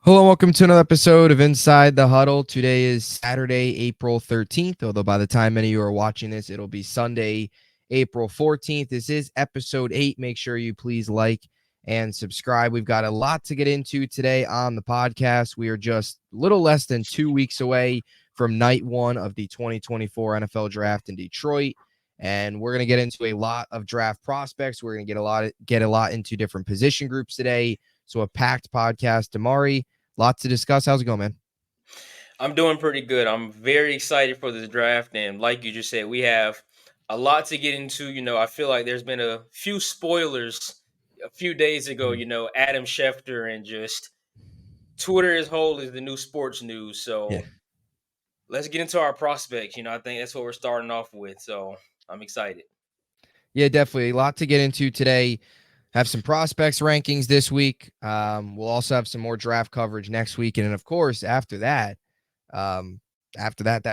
Hello, welcome to another episode of Inside the Huddle. Today is Saturday, April 13th, although by the time many of you are watching this, it'll be Sunday, April 14th. This is episode 8. Make sure you please like and subscribe. We've got a lot to get into today on the podcast. We are just a little less than 2 weeks away from night one of the 2024 NFL Draft in Detroit, and we're going to get into a lot of draft prospects. We're going to get a lot into different position groups today. So a packed podcast. DiMari, lots to discuss. How's it going, man? I'm doing pretty good. I'm very excited for this draft. And like you just said, we have a lot to get into. I feel like there's been a few spoilers a few days ago, Adam Schefter and just Twitter as whole is the new sports news. Yeah. So let's get into our prospects. I think that's what we're starting off with. So I'm excited. Yeah, definitely. A lot to get into today. Have some prospects rankings this week. We'll also have some more draft coverage next week. And then, of course, that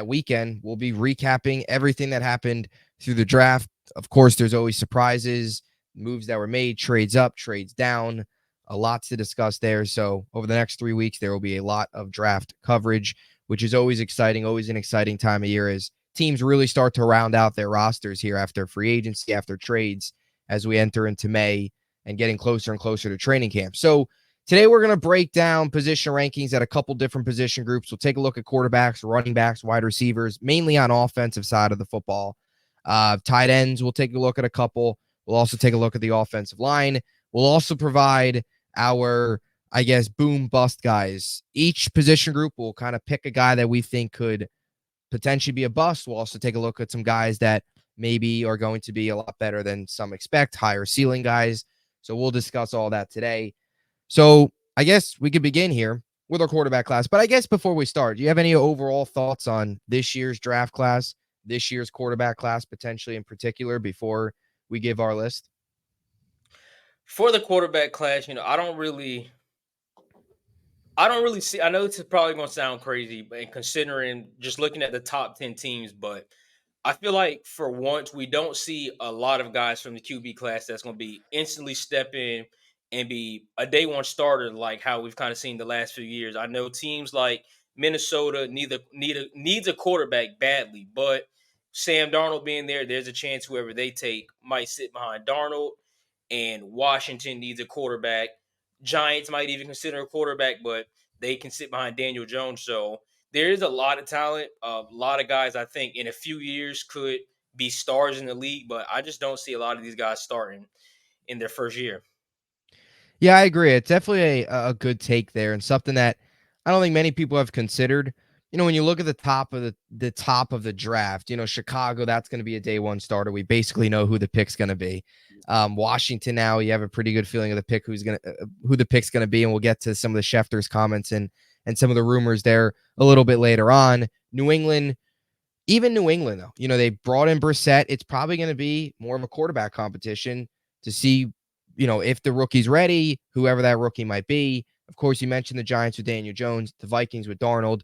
weekend, we'll be recapping everything that happened through the draft. Of course, there's always surprises, moves that were made, trades up, trades down, a lot to discuss there. So over the next 3 weeks, there will be a lot of draft coverage, which is always exciting, always an exciting time of year as teams really start to round out their rosters here after free agency, after trades, as we enter into May and getting closer and closer to training camp. So today we're going to break down position rankings at a couple different position groups. We'll take a look at quarterbacks, running backs, wide receivers, mainly on offensive side of the football. Tight ends, we'll take a look at a couple. We'll also take a look at the offensive line. We'll also provide our, boom bust guys. Each position group will kind of pick a guy that we think could potentially be a bust. We'll also take a look at some guys that maybe are going to be a lot better than some expect, higher ceiling guys. So we'll discuss all that today. So I guess we could begin here with our quarterback class. But I guess before we start, do you have any overall thoughts on this year's draft class, this year's quarterback class, potentially in particular, before we give our list? For the quarterback class, I don't really see. I know this is probably going to sound crazy, but considering just looking at the top 10 teams, but I feel like for once we don't see a lot of guys from the QB class that's going to be instantly step in and be a day one starter like how we've kind of seen the last few years. I know teams like Minnesota needs a quarterback badly, but Sam Darnold being there, there's a chance whoever they take might sit behind Darnold, and Washington needs a quarterback. Giants might even consider a quarterback, but they can sit behind Daniel Jones. So there is a lot of talent, a lot of guys I think in a few years could be stars in the league, but I just don't see a lot of these guys starting in their first year. Yeah, I agree. It's definitely a good take there and something that I don't think many people have considered. When you look at the top of the draft, Chicago, that's going to be a day one starter. We basically know who the pick's going to be. Washington, now you have a pretty good feeling of who the pick's going to be, and we'll get to some of the Schefter's comments and some of the rumors there a little bit later on. New England, though, they brought in Brissett. It's probably going to be more of a quarterback competition to see, if the rookie's ready, whoever that rookie might be. Of course, you mentioned the Giants with Daniel Jones, the Vikings with Darnold,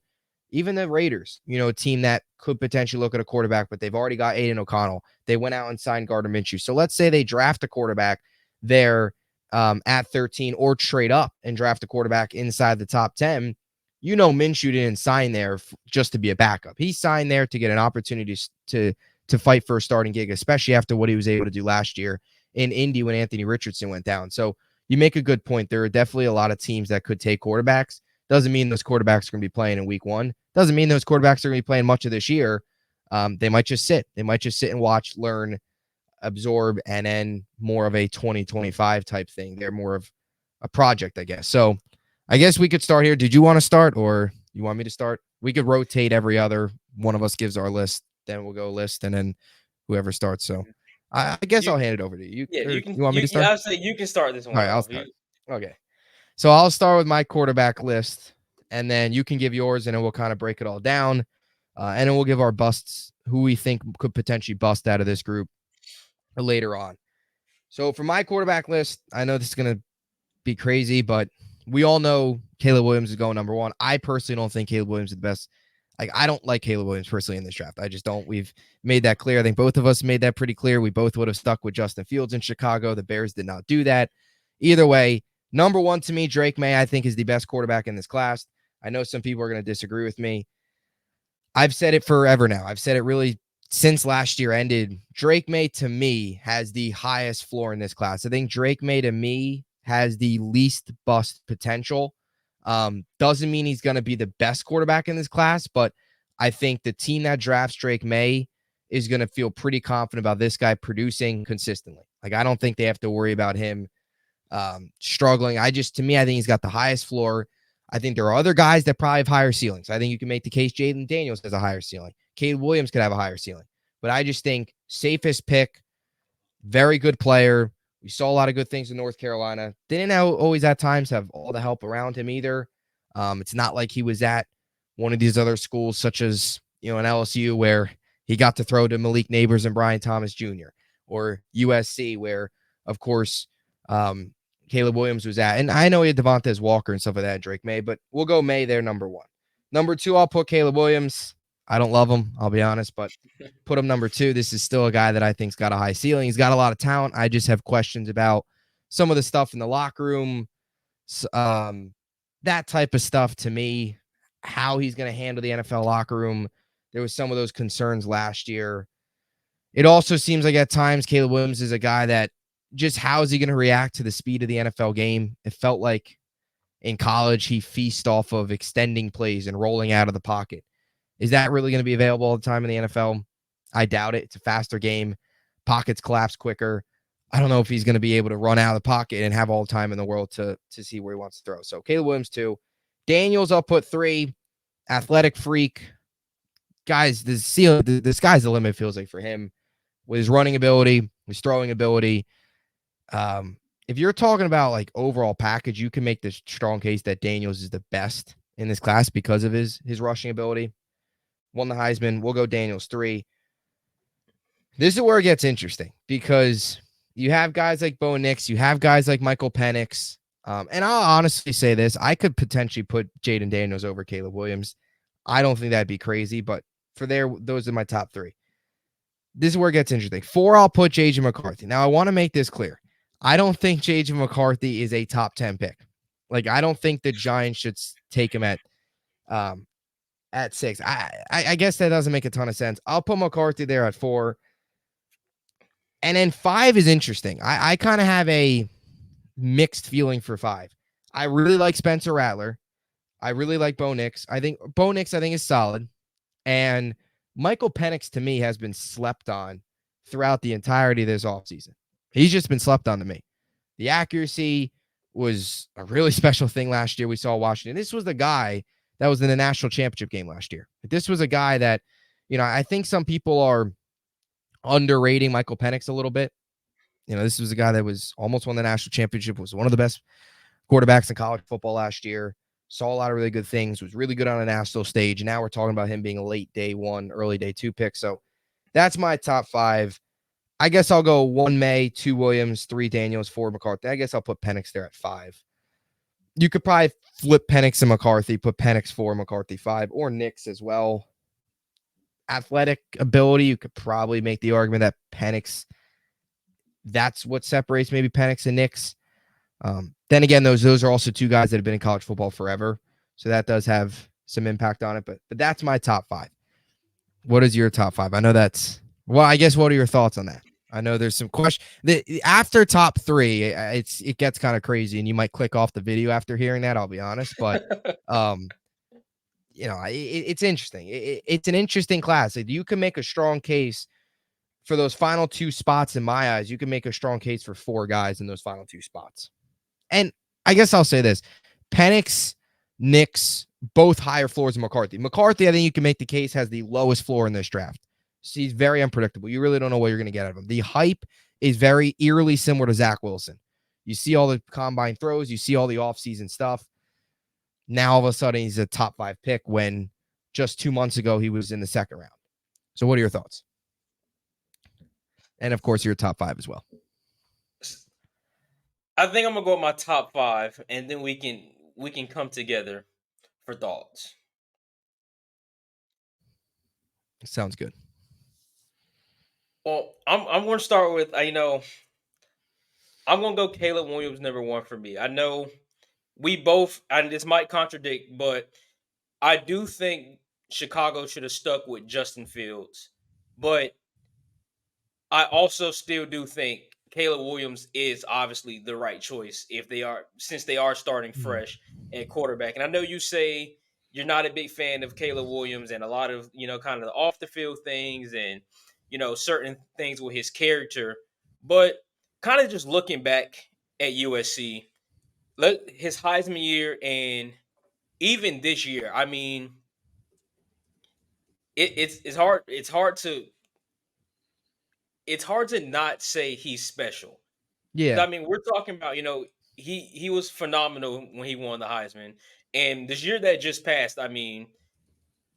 even the Raiders, a team that could potentially look at a quarterback, but they've already got Aiden O'Connell. They went out and signed Gardner Minshew. So let's say they draft a quarterback there at 13 or trade up and draft a quarterback inside the top 10. Minshew didn't sign there just to be a backup. He signed there to get an opportunity to fight for a starting gig, especially after what he was able to do last year in Indy when Anthony Richardson went down. So you make a good point. There are definitely a lot of teams that could take quarterbacks. Doesn't mean those quarterbacks are going to be playing in week one. Doesn't mean those quarterbacks are going to be playing much of this year. They might just sit. They might just sit and watch, learn, absorb, and then more of a 2025 type thing. They're more of a project, I guess. So I guess we could start here. Did you want to start or you want me to start? We could rotate every other. One of us gives our list, then we'll go list, and then whoever starts. So I guess I'll hand it over to you. You can. You want me to start? I say you can start this All one right, I'll off. start. Okay. So I'll start with my quarterback list, and then you can give yours, and then we'll kind of break it all down. And then we'll give our busts, who we think could potentially bust out of this group later on. So for my quarterback list, I know this is going to be crazy, but we all know Caleb Williams is going number one. I personally don't think Caleb Williams is the best. I don't like Caleb Williams personally in this draft. I just don't. We've made that clear. I think both of us made that pretty clear. We both would have stuck with Justin Fields in Chicago. The Bears did not do that. Either way, Number one to me, Drake May, I think, is the best quarterback in this class. I know some people are going to disagree with me. I've said it forever now. I've said it really since last year ended. Drake May, to me, has the highest floor in this class. I think Drake May, to me, has the least bust potential. Doesn't mean he's going to be the best quarterback in this class, but I think the team that drafts Drake May is going to feel pretty confident about this guy producing consistently. Like, I don't think they have to worry about him struggling. To me, I think he's got the highest floor. I think there are other guys that probably have higher ceilings. I think you can make the case Jaden Daniels has a higher ceiling. Caleb Williams could have a higher ceiling. But I just think safest pick, very good player. We saw a lot of good things in North Carolina. Didn't always at times have all the help around him either. It's not like he was at one of these other schools, such as an LSU, where he got to throw to Malik Neighbors and Brian Thomas Jr., or USC, where, of course, Caleb Williams was at. And I know he had Devontae Walker and stuff like that, Drake May, but we'll go May there, number one. Number two, I'll put Caleb Williams. I don't love him, I'll be honest, but put him number two. This is still a guy that I think's got a high ceiling. He's got a lot of talent. I just have questions about some of the stuff in the locker room, that type of stuff to me, how he's going to handle the NFL locker room. There was some of those concerns last year. It also seems like at times Caleb Williams is a guy that just how is he going to react to the speed of the NFL game? It felt like in college he feasted off of extending plays and rolling out of the pocket. Is that really going to be available all the time in the NFL? I doubt it. It's a faster game. Pockets collapse quicker. I don't know if he's going to be able to run out of the pocket and have all the time in the world to see where he wants to throw. So Caleb Williams, 2. Daniels, I'll put 3. Athletic freak. Guys, the sky's the limit, feels like, for him. With his running ability, his throwing ability. If you're talking about like overall package, you can make this strong case that Daniels is the best in this class because of his rushing ability. Won the Heisman. We'll go Daniels 3. This is where it gets interesting because you have guys like Bo Nix, you have guys like Michael Penix. And I'll honestly say this, I could potentially put Jaden Daniels over Caleb Williams. I don't think that'd be crazy, but those are my top 3. This is where it gets interesting. 4, I'll put J.J. McCarthy. Now, I want to make this clear. I don't think J.J. McCarthy is a top 10 pick. Like, I don't think the Giants should take him at 6. I guess that doesn't make a ton of sense. I'll put McCarthy there at 4. And then 5 is interesting. I kind of have a mixed feeling for 5. I really like Spencer Rattler. I really like Bo Nix. I think Bo Nix, is solid. And Michael Penix, to me, has been slept on throughout the entirety of this offseason. He's just been slept on to me. The accuracy was a really special thing last year. We saw Washington. This was the guy that was in the national championship game last year. This was a guy that, I think some people are underrating Michael Penix a little bit. This was a guy that was almost won the national championship, was one of the best quarterbacks in college football last year, saw a lot of really good things, was really good on a national stage. And now we're talking about him being a late day 1, early day 2 pick. So that's my top 5. I guess I'll go 1 May, 2 Williams, 3 Daniels, 4 McCarthy. I guess I'll put Penix there at 5. You could probably flip Penix and McCarthy, put Penix 4, McCarthy 5, or Nix as well. Athletic ability, you could probably make the argument that Penix, that's what separates maybe Penix and Nix. Then again, those are also 2 guys that have been in college football forever. So that does have some impact on it. But that's my top 5. What is your top 5? I know I guess what are your thoughts on that? I know there's some question. After top 3, it gets kind of crazy, and you might click off the video after hearing that. I'll be honest, but it's interesting. It's an interesting class. You can make a strong case for those final 2 spots. In my eyes, you can make a strong case for 4 guys in those final 2 spots. And I guess I'll say this: Penix, Nix, both higher floors than McCarthy. McCarthy, I think you can make the case, has the lowest floor in this draft. So he's very unpredictable. You really don't know what you're going to get out of him. The hype is very eerily similar to Zach Wilson. You see all the combine throws, you see all the offseason stuff. Now, all of a sudden, he's a top 5 pick when just 2 months ago he was in the 2nd round. So what are your thoughts? And, of course, your top 5 as well. I think I'm going to go with my top 5, and then we can come together for thoughts. Sounds good. Well, I'm going to start with, I'm gonna go Caleb Williams number one for me. I know we both, and this might contradict, but I do think Chicago should have stuck with Justin Fields. But I also still do think Caleb Williams is obviously the right choice if they are, since they are starting Mhm. fresh at quarterback. And I know you say you're not a big fan of Caleb Williams and a lot of, kind of the off the field things and, certain things with his character. But kind of just looking back at USC, his Heisman year and even this year, I mean, it's hard. It's hard to not say he's special. Yeah. I mean, we're talking about, he was phenomenal when he won the Heisman. And this year that just passed, I mean,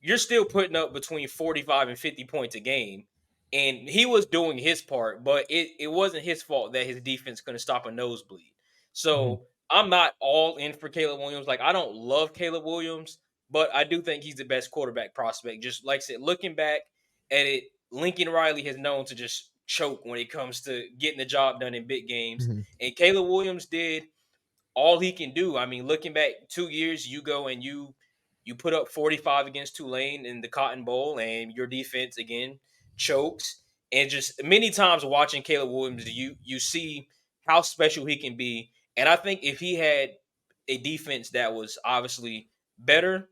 you're still putting up between 45 and 50 points a game. And he was doing his part, but it wasn't his fault that his defense couldn't stop a nosebleed. Mhm. So I'm not all in for Caleb Williams. Like, I don't love Caleb Williams, but I do think he's the best quarterback prospect. Just like I said, looking back at it, Lincoln Riley has known to just choke when it comes to getting the job done in big games. Mhm. And Caleb Williams did all he can do. I mean, looking back 2 years, you go and you put up 45 against Tulane in the Cotton Bowl, and your defense again chokes. And just many times watching Caleb Williams, you see how special he can be. And I think if he had a defense that was obviously better,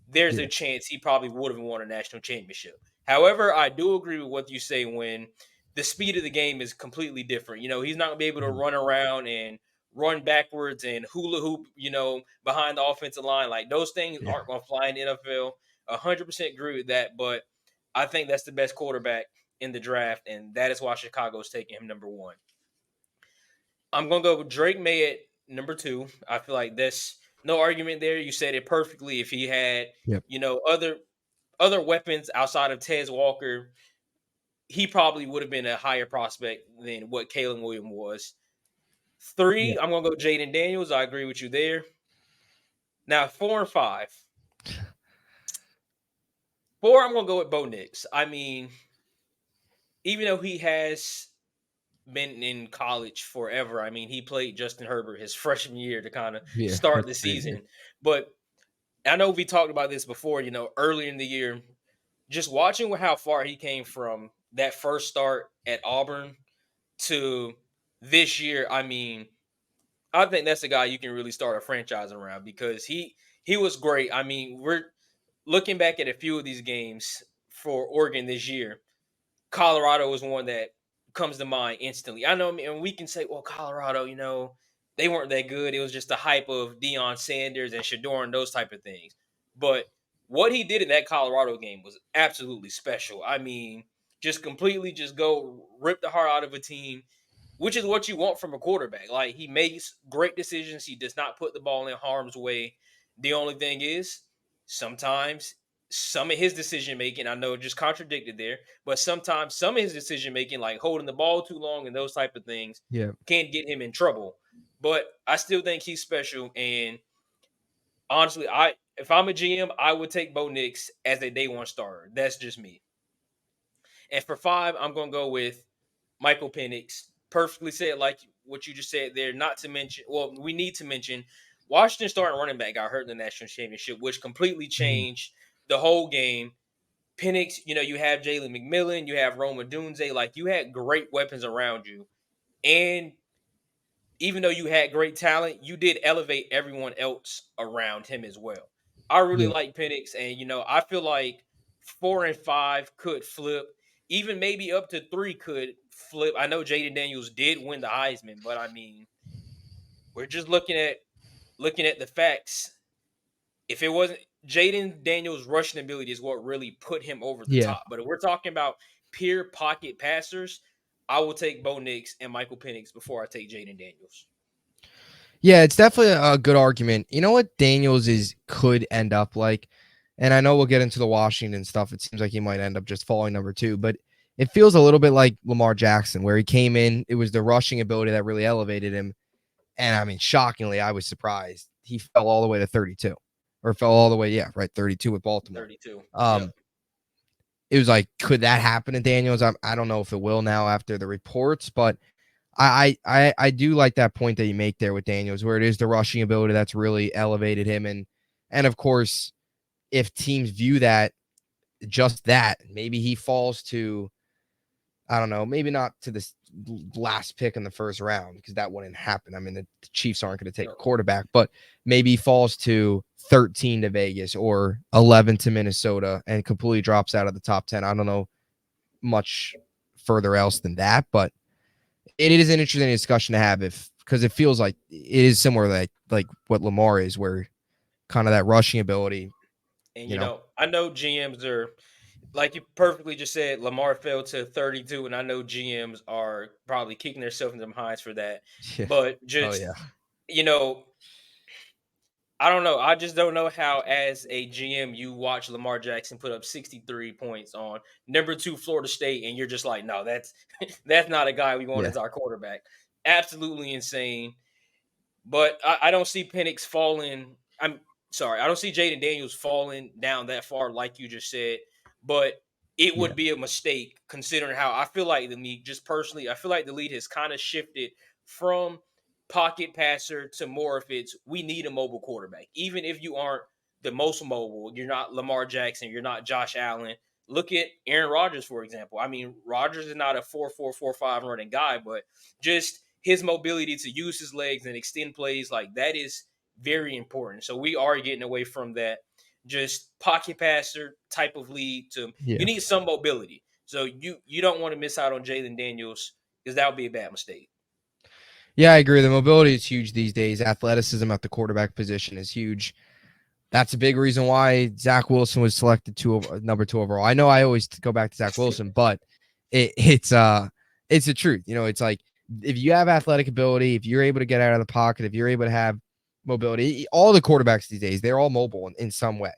there's a Yeah. chance he probably would have won a national championship. However, I do agree with what you say when the speed of the game is completely different. He's not gonna be able to Mhm. run around and run backwards and hula hoop, behind the offensive line. Like those things Yeah. aren't gonna fly in the NFL. 100% agree with that. But I think that's the best quarterback in the draft, and that is why Chicago is taking him number one. I'm gonna go with Drake May at number two. I feel like there's no argument there. You said it perfectly. If he had, Yep. other weapons outside of Tez Walker, he probably would have been a higher prospect than what Kalen Williams was. Yeah. Three, I'm gonna go Jaden Daniels. I agree with you there. Now four and five. Four, I'm gonna go with Bo Nix. I mean, even though he has been in college forever, I mean, he played Justin Herbert his freshman year to kind of Yeah. start That's the crazy. season. But I know we talked about this before, earlier in the year. Just watching how far he came from that first start at Auburn to this year, I mean, I think that's a guy you can really start a franchise around because he was great. I mean, we're looking back at a few of these games for Oregon this year. Colorado is one that comes to mind instantly. I know, and we can say, well, Colorado, they weren't that good. It was just the hype of Deion Sanders and Shador and those type of things. But what he did in that Colorado game was absolutely special. I mean, just completely just go rip the heart out of a team, which is what you want from a quarterback. Like he makes great decisions. He does not put the ball in harm's way. The only thing is sometimes some of his decision making, I know just contradicted there, but sometimes some of his decision making, like holding the ball too long and those type of things, Yeah. can get him in trouble. But I still think he's special. And honestly, I if I'm a GM, I would take Bo Nix as a day one starter. That's just me. And for five, I'm gonna go with Michael Penix. Perfectly said, like what you just said there. Not to mention, well, we need to mention Washington starting running back got hurt in the national championship, which completely Mhm. changed the whole game. Penix, you have Jalen McMillan, you have Roma Dunze, like you had great weapons around you. And even though you had great talent, you did elevate everyone else around him as well. I really Yeah. like Penix, and I feel like four and five could flip, even maybe up to three could flip. I know Jaden Daniels did win the Heisman, but I mean, we're just looking at the facts. If it wasn't Jaden Daniels' rushing ability is what really put him over the Yeah. top. But if we're talking about pure pocket passers, I will take Bo Nix and Michael Penix before I take Jaden Daniels. Yeah, it's definitely a good argument. You know what Daniels is could end up like, and I know we'll get into the Washington stuff. It seems like he might end up just falling number two, but it feels a little bit like Lamar Jackson, where he came in. It was the rushing ability that really elevated him, and I mean, shockingly, I was surprised he fell all the way to 32, or fell all the way, yeah, right, 32 with Baltimore. 32. Yep. Um, it was like, could that happen to Daniels? I don't know if it will now after the reports, but I do like that point that you make there with Daniels, where it is the rushing ability that's really elevated him, and of course, if teams view that just that, maybe he falls to, I don't know, maybe not to this last pick in the first round because that wouldn't happen. I mean, the Chiefs aren't going to take a No. quarterback, but maybe he falls to 13 to Vegas or 11 to Minnesota and completely drops out of the top 10. I don't know much further else than that, but it is an interesting discussion to have if because it feels like it is similar like what Lamar is, where kind of that rushing ability, And you know. I know GMs are like you perfectly just said. Lamar fell to 32, and I know GMs are probably kicking themselves in the behinds for that. Yeah. But Oh yeah. just you know, I don't know. I just don't know how, as a GM, you watch Lamar Jackson put up 63 points on number two Florida State, and you're just like, no, that's that's not a guy we want Yeah. as our quarterback. Absolutely insane. But I don't see Penix falling. I'm sorry, I don't see Jaden Daniels falling down that far, like you just said. But it Yeah. would be a mistake considering how I feel like the league, just personally, I feel like the league has kind of shifted from pocket passer to more if it's we need a mobile quarterback. Even if you aren't the most mobile, you're not Lamar Jackson, you're not Josh Allen. Look at Aaron Rodgers, for example. I mean, Rodgers is not a 4-4-4-5 running guy, but just his mobility to use his legs and extend plays, like that is very important. So we are getting away from that just pocket passer type of lead to you Yeah. need some mobility. So you don't want to miss out on Jalen Daniels because that would be a bad mistake. Yeah, I agree. The mobility is huge these days. Athleticism at the quarterback position is huge. That's a big reason why Zach Wilson was selected number 2 overall. I know I always go back to Zach Wilson, but it's the truth. You know, it's like if you have athletic ability, if you're able to get out of the pocket, if you're able to have mobility, all the quarterbacks these days, they're all mobile in some way.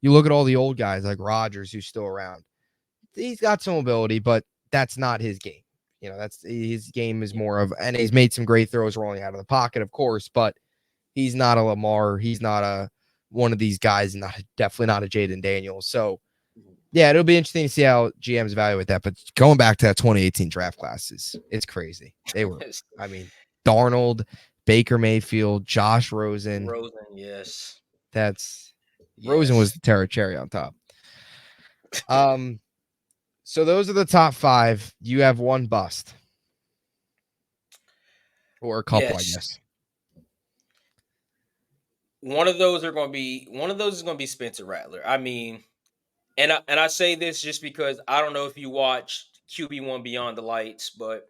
You look at all the old guys like Rodgers, who's still around. He's got some ability, but that's not his game. You know, that's his game is Yeah. more of, and he's made some great throws rolling out of the pocket, of course, but he's not a Lamar. He's not a one of these guys, not definitely not a Jaden Daniels. So yeah, it'll be interesting to see how GMs evaluate that. But going back to that 2018 draft classes, it's crazy. They were, Yes. I mean, Darnold, Baker Mayfield, Josh Rosen. Rosen, yes. That's Rosen was Yes. the cherry on top. Um, so those are the top 5. You have one bust or a couple, I Yes. guess. One of those is gonna be Spencer Rattler. I mean, and I say this just because I don't know if you watched QB1 Beyond the Lights, but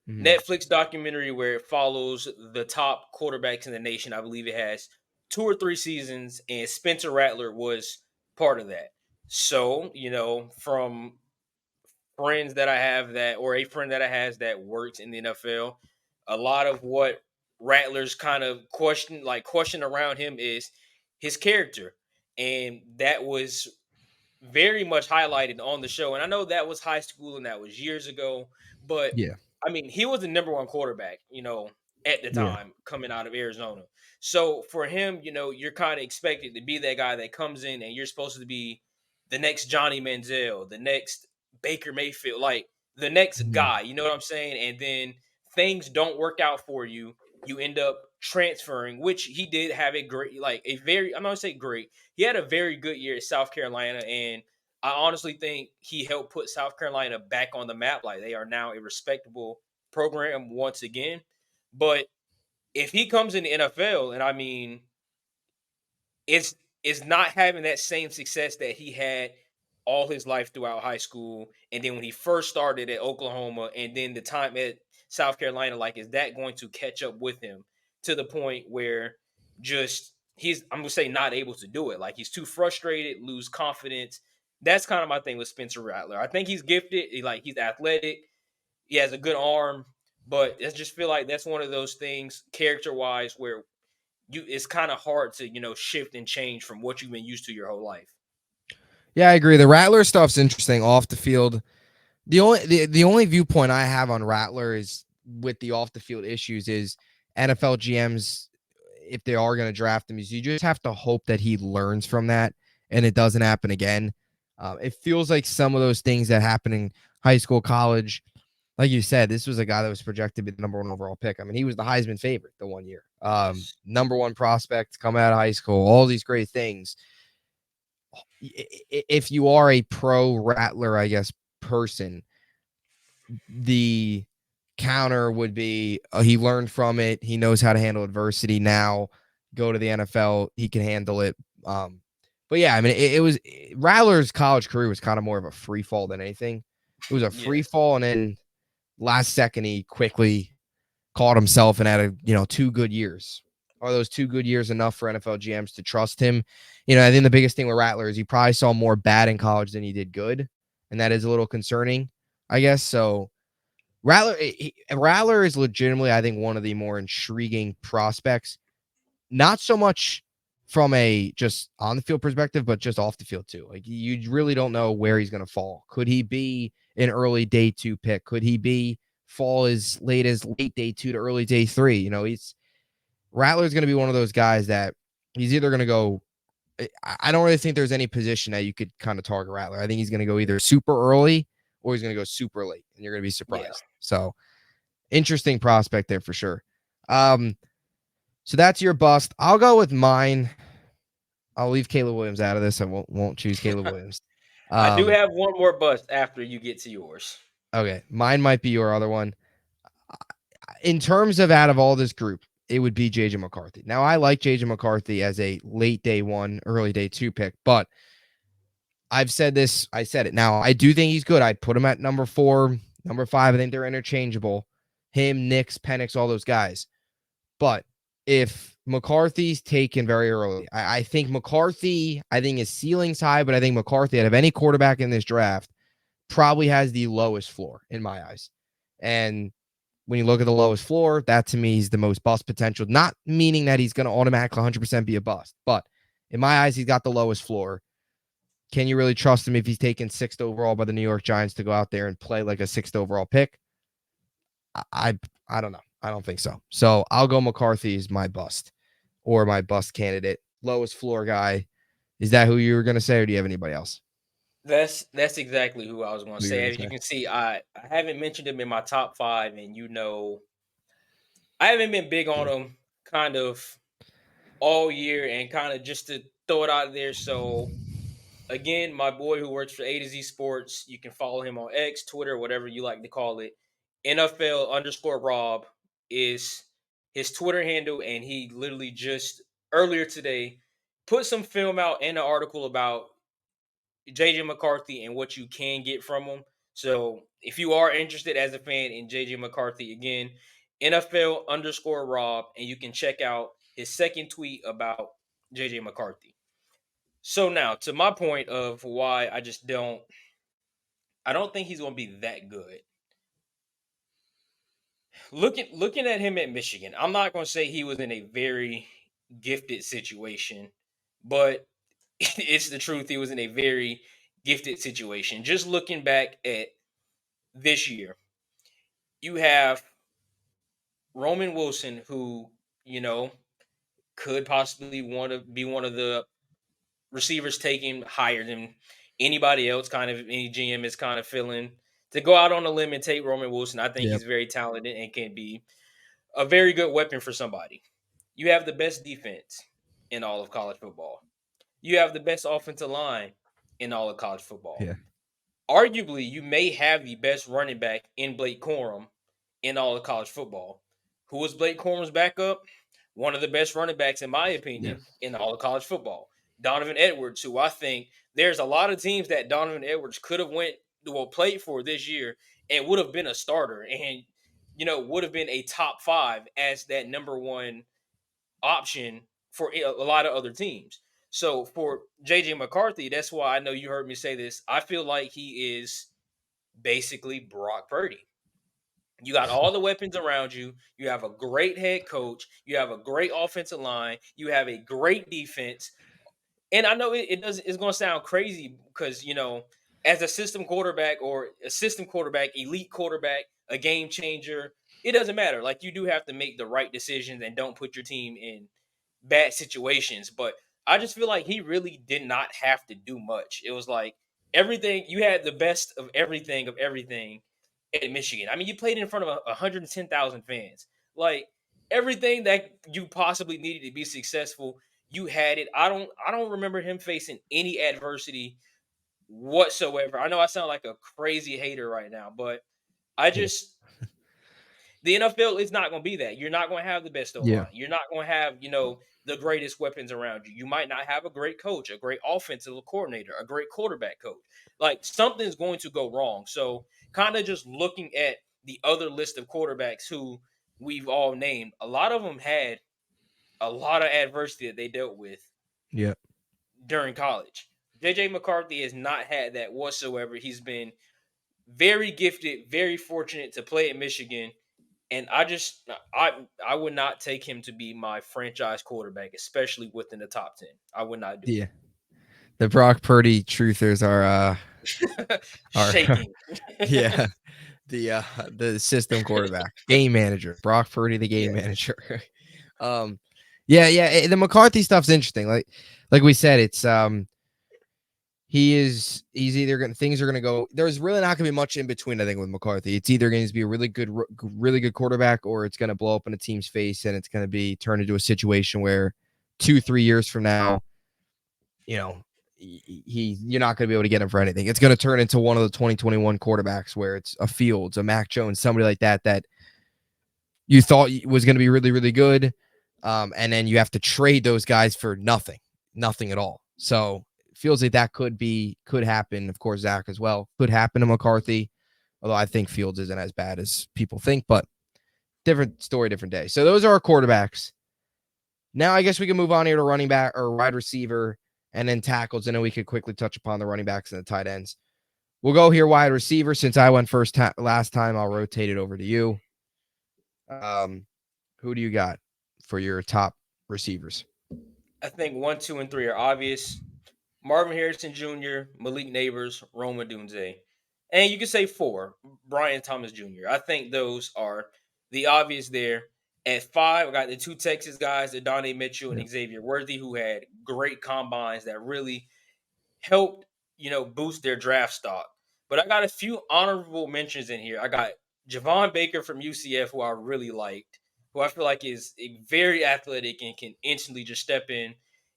Mhm. Netflix documentary where it follows the top quarterbacks in the nation. I believe it has 2 or 3 seasons, and Spencer Rattler was part of that. So, from friends that I have that, or a friend that I has that works in the NFL, a lot of what Rattler's kind of question around him is his character. And that was very much highlighted on the show. And I know that was high school and that was years ago, but Yeah. I mean, he was the number one quarterback, at the Yeah. time coming out of Arizona. So for him, you're kind of expected to be that guy that comes in and you're supposed to be the next Johnny Manziel, the next Baker Mayfield, like the next Mhm. guy, you know what I'm saying? And then things don't work out for you. You end up transferring, which he did have a great, like a very, I'm not gonna say great, he had a very good year at South Carolina, and I honestly think he helped put South Carolina back on the map. Like they are now a respectable program once again. But if he comes in the NFL, and I mean, it's not having that same success that he had all his life throughout high school, and then when he first started at Oklahoma, and then the time at South Carolina, like is that going to catch up with him to the point where just he's I'm gonna say not able to do it? Like he's too frustrated, lose confidence. That's kind of my thing with Spencer Rattler. I think he's gifted, he's athletic, he has a good arm, but I just feel like that's one of those things character wise where it's kind of hard to shift and change from what you've been used to your whole life. Yeah, I agree. The Rattler stuff's interesting off the field. The only viewpoint I have on Rattler is with the off the field issues is NFL GMs, if they are going to draft him, is you just have to hope that he learns from that and it doesn't happen again. It feels like some of those things that happen in high school, college, like you said, this was a guy that was projected to be the number one overall pick. I mean, he was the Heisman favorite the one year. Yes. Number one prospect coming out of high school, all these great things. If you are a pro Rattler, I guess, person, the counter would be he learned from it. He knows how to handle adversity now. Go to the NFL, he can handle it. But yeah, I mean, it was Rattler's college career was kind of more of a free fall than anything. It was a free Yes. fall, and then last second he quickly caught himself and had two good years. Are those 2 good years enough for NFL GMs to trust him? I think the biggest thing with Rattler is he probably saw more bad in college than he did good, and that is a little concerning, I guess. So Rattler is legitimately, I think, one of the more intriguing prospects. Not so much from a just on the field perspective, but just off the field too. Like you really don't know where he's going to fall. Could he be an early day 2 pick? Could he be fall as late day 2 to early day 3? He's Rattler's going to be one of those guys that he's either going to go. I don't really think there's any position that you could kind of target Rattler. I think he's going to go either super early or he's going to go super late, and you're going to be Yeah. surprised. So interesting prospect there for sure. So that's your bust. I'll go with mine. I'll leave Caleb Williams out of this. I won't choose Caleb Williams. I do Um, have one more bust after you get to yours. okay, mine might be your other one. In terms of out of all this group, it would be JJ McCarthy. Now I like JJ McCarthy as a late day 1, early day 2 pick, but I've said this. I said it. Now I do think he's good. I'd put him at number 4, number 5. I think they're interchangeable. Him, Nix, Penix, all those guys. But if McCarthy's taken very early, I think McCarthy, I think his ceiling's high, but I think McCarthy, out of any quarterback in this draft, probably has the lowest floor in my eyes. And when you look at the lowest floor, that to me is the most bust potential. Not meaning that he's going to automatically 100% be a bust, but in my eyes, he's got the lowest floor. Can you really trust him if he's taken 6th overall by the New York Giants to go out there and play like a 6th overall pick? I don't know. I don't think so. So I'll go McCarthy as my bust or my bust candidate. Lowest floor guy. Is that who you were going to say, or do you have anybody else? That's exactly who I was going to Who you're say. going As to you say? can see, I haven't mentioned him in my top 5, and I haven't been big on Yeah. him kind of all year, and kind of just to throw it out there. So again, my boy who works for A to Z Sports, you can follow him on X, Twitter, whatever you like to call it. NFL underscore Rob is his Twitter handle, and he literally just earlier today put some film out in an article about JJ McCarthy and what you can get from him. So if you are interested as a fan in JJ McCarthy, again, NFL underscore Rob, and you can check out his second tweet about JJ McCarthy. So now to my point of why I don't think he's gonna be that good. Looking at him at Michigan, I'm not gonna say he was in a very gifted situation, but it's the truth. He was in a very gifted situation. Just looking back at this year, you have Roman Wilson, who you know could possibly want to be one of the receivers taken higher than anybody else. Kind of any GM is kind of feeling to go out on a limb and take Roman Wilson. I think Yep. he's very talented and can be a very good weapon for somebody. You have the best defense in all of college football. You have the best offensive line in all of college football. Yeah. Arguably, you may have the best running back in Blake Corum in all of college football. Who was Blake Corum's backup? One of the best running backs, in my Yeah. opinion, in all of college football. Donovan Edwards, who I think there's a lot of teams that Donovan Edwards could have played for this year and would have been a starter and would have been a top 5 as that number 1 option for a lot of other teams. So for JJ McCarthy, that's why I know you heard me say this. I feel like he is basically Brock Purdy. You got all the weapons around you. You have a great head coach. You have a great offensive line. You have a great defense. And I know it does. It's going to sound crazy because as a system quarterback or a system quarterback, elite quarterback, a game changer, it doesn't matter. Like you do have to make the right decisions and don't put your team in bad situations. But I just feel like he really did not have to do much. It was like everything you had the best of everything, at Michigan. I mean, you played in front of 110,000 fans. Like everything that you possibly needed to be successful, you had it. I don't remember him facing any adversity whatsoever. I know I sound like a crazy hater right now, but I Yeah. just the NFL is not going to be that. You're not going to have the best O Yeah. line. You're not going to have, the greatest weapons around you. You might not have a great coach, a great offensive coordinator, a great quarterback coach. Like something's going to go wrong. So, kind of just looking at the other list of quarterbacks who we've all named, a lot of them had a lot of adversity that they dealt with Yeah. during college. JJ McCarthy has not had that whatsoever. He's been very gifted, very fortunate to play at Michigan, and I would not take him to be my franchise quarterback, especially within the top 10. I would not do Yeah. The Brock Purdy truthers it. are Shaking. yeah, the system quarterback, game manager, Brock Purdy, the game Yes. manager. um, yeah. The McCarthy stuff's interesting. Like we said, it's he's either gonna things are gonna go. There's really not gonna be much in between. I think with McCarthy, it's either going to be a really good quarterback, or it's gonna blow up in a team's face, and it's gonna be turned into a situation where 2-3 years from now, you know, you're not going to be able to get him for anything. It's going to turn into one of the 2021 quarterbacks where it's a Fields, a Mac Jones, somebody like that you thought was going to be really, really good. And then you have to trade those guys for nothing at all. So it feels like that could happen. Of course, Zach as well could happen to McCarthy. Although I think Fields isn't as bad as people think, but different story, different day. So those are our quarterbacks. Now I guess we can move on here to running back or wide receiver and then tackles. And then we could quickly touch upon the running backs and the tight ends. We'll go here wide receiver. Since I went first last time, I'll rotate it over to you. Who do you got for your top receivers? I think 1, 2, and 3 are obvious. Marvin Harrison Jr., Malik Neighbors, Roma Dunze. And you can say 4, Brian Thomas Jr. I think those are the obvious there. At 5, I got the 2 Texas guys, Adonai Mitchell Yeah. and Xavier Worthy, who had great combines that really helped, boost their draft stock. But I got a few honorable mentions in here. I got Javon Baker from UCF, who I really liked, who I feel like is very athletic and can instantly just step in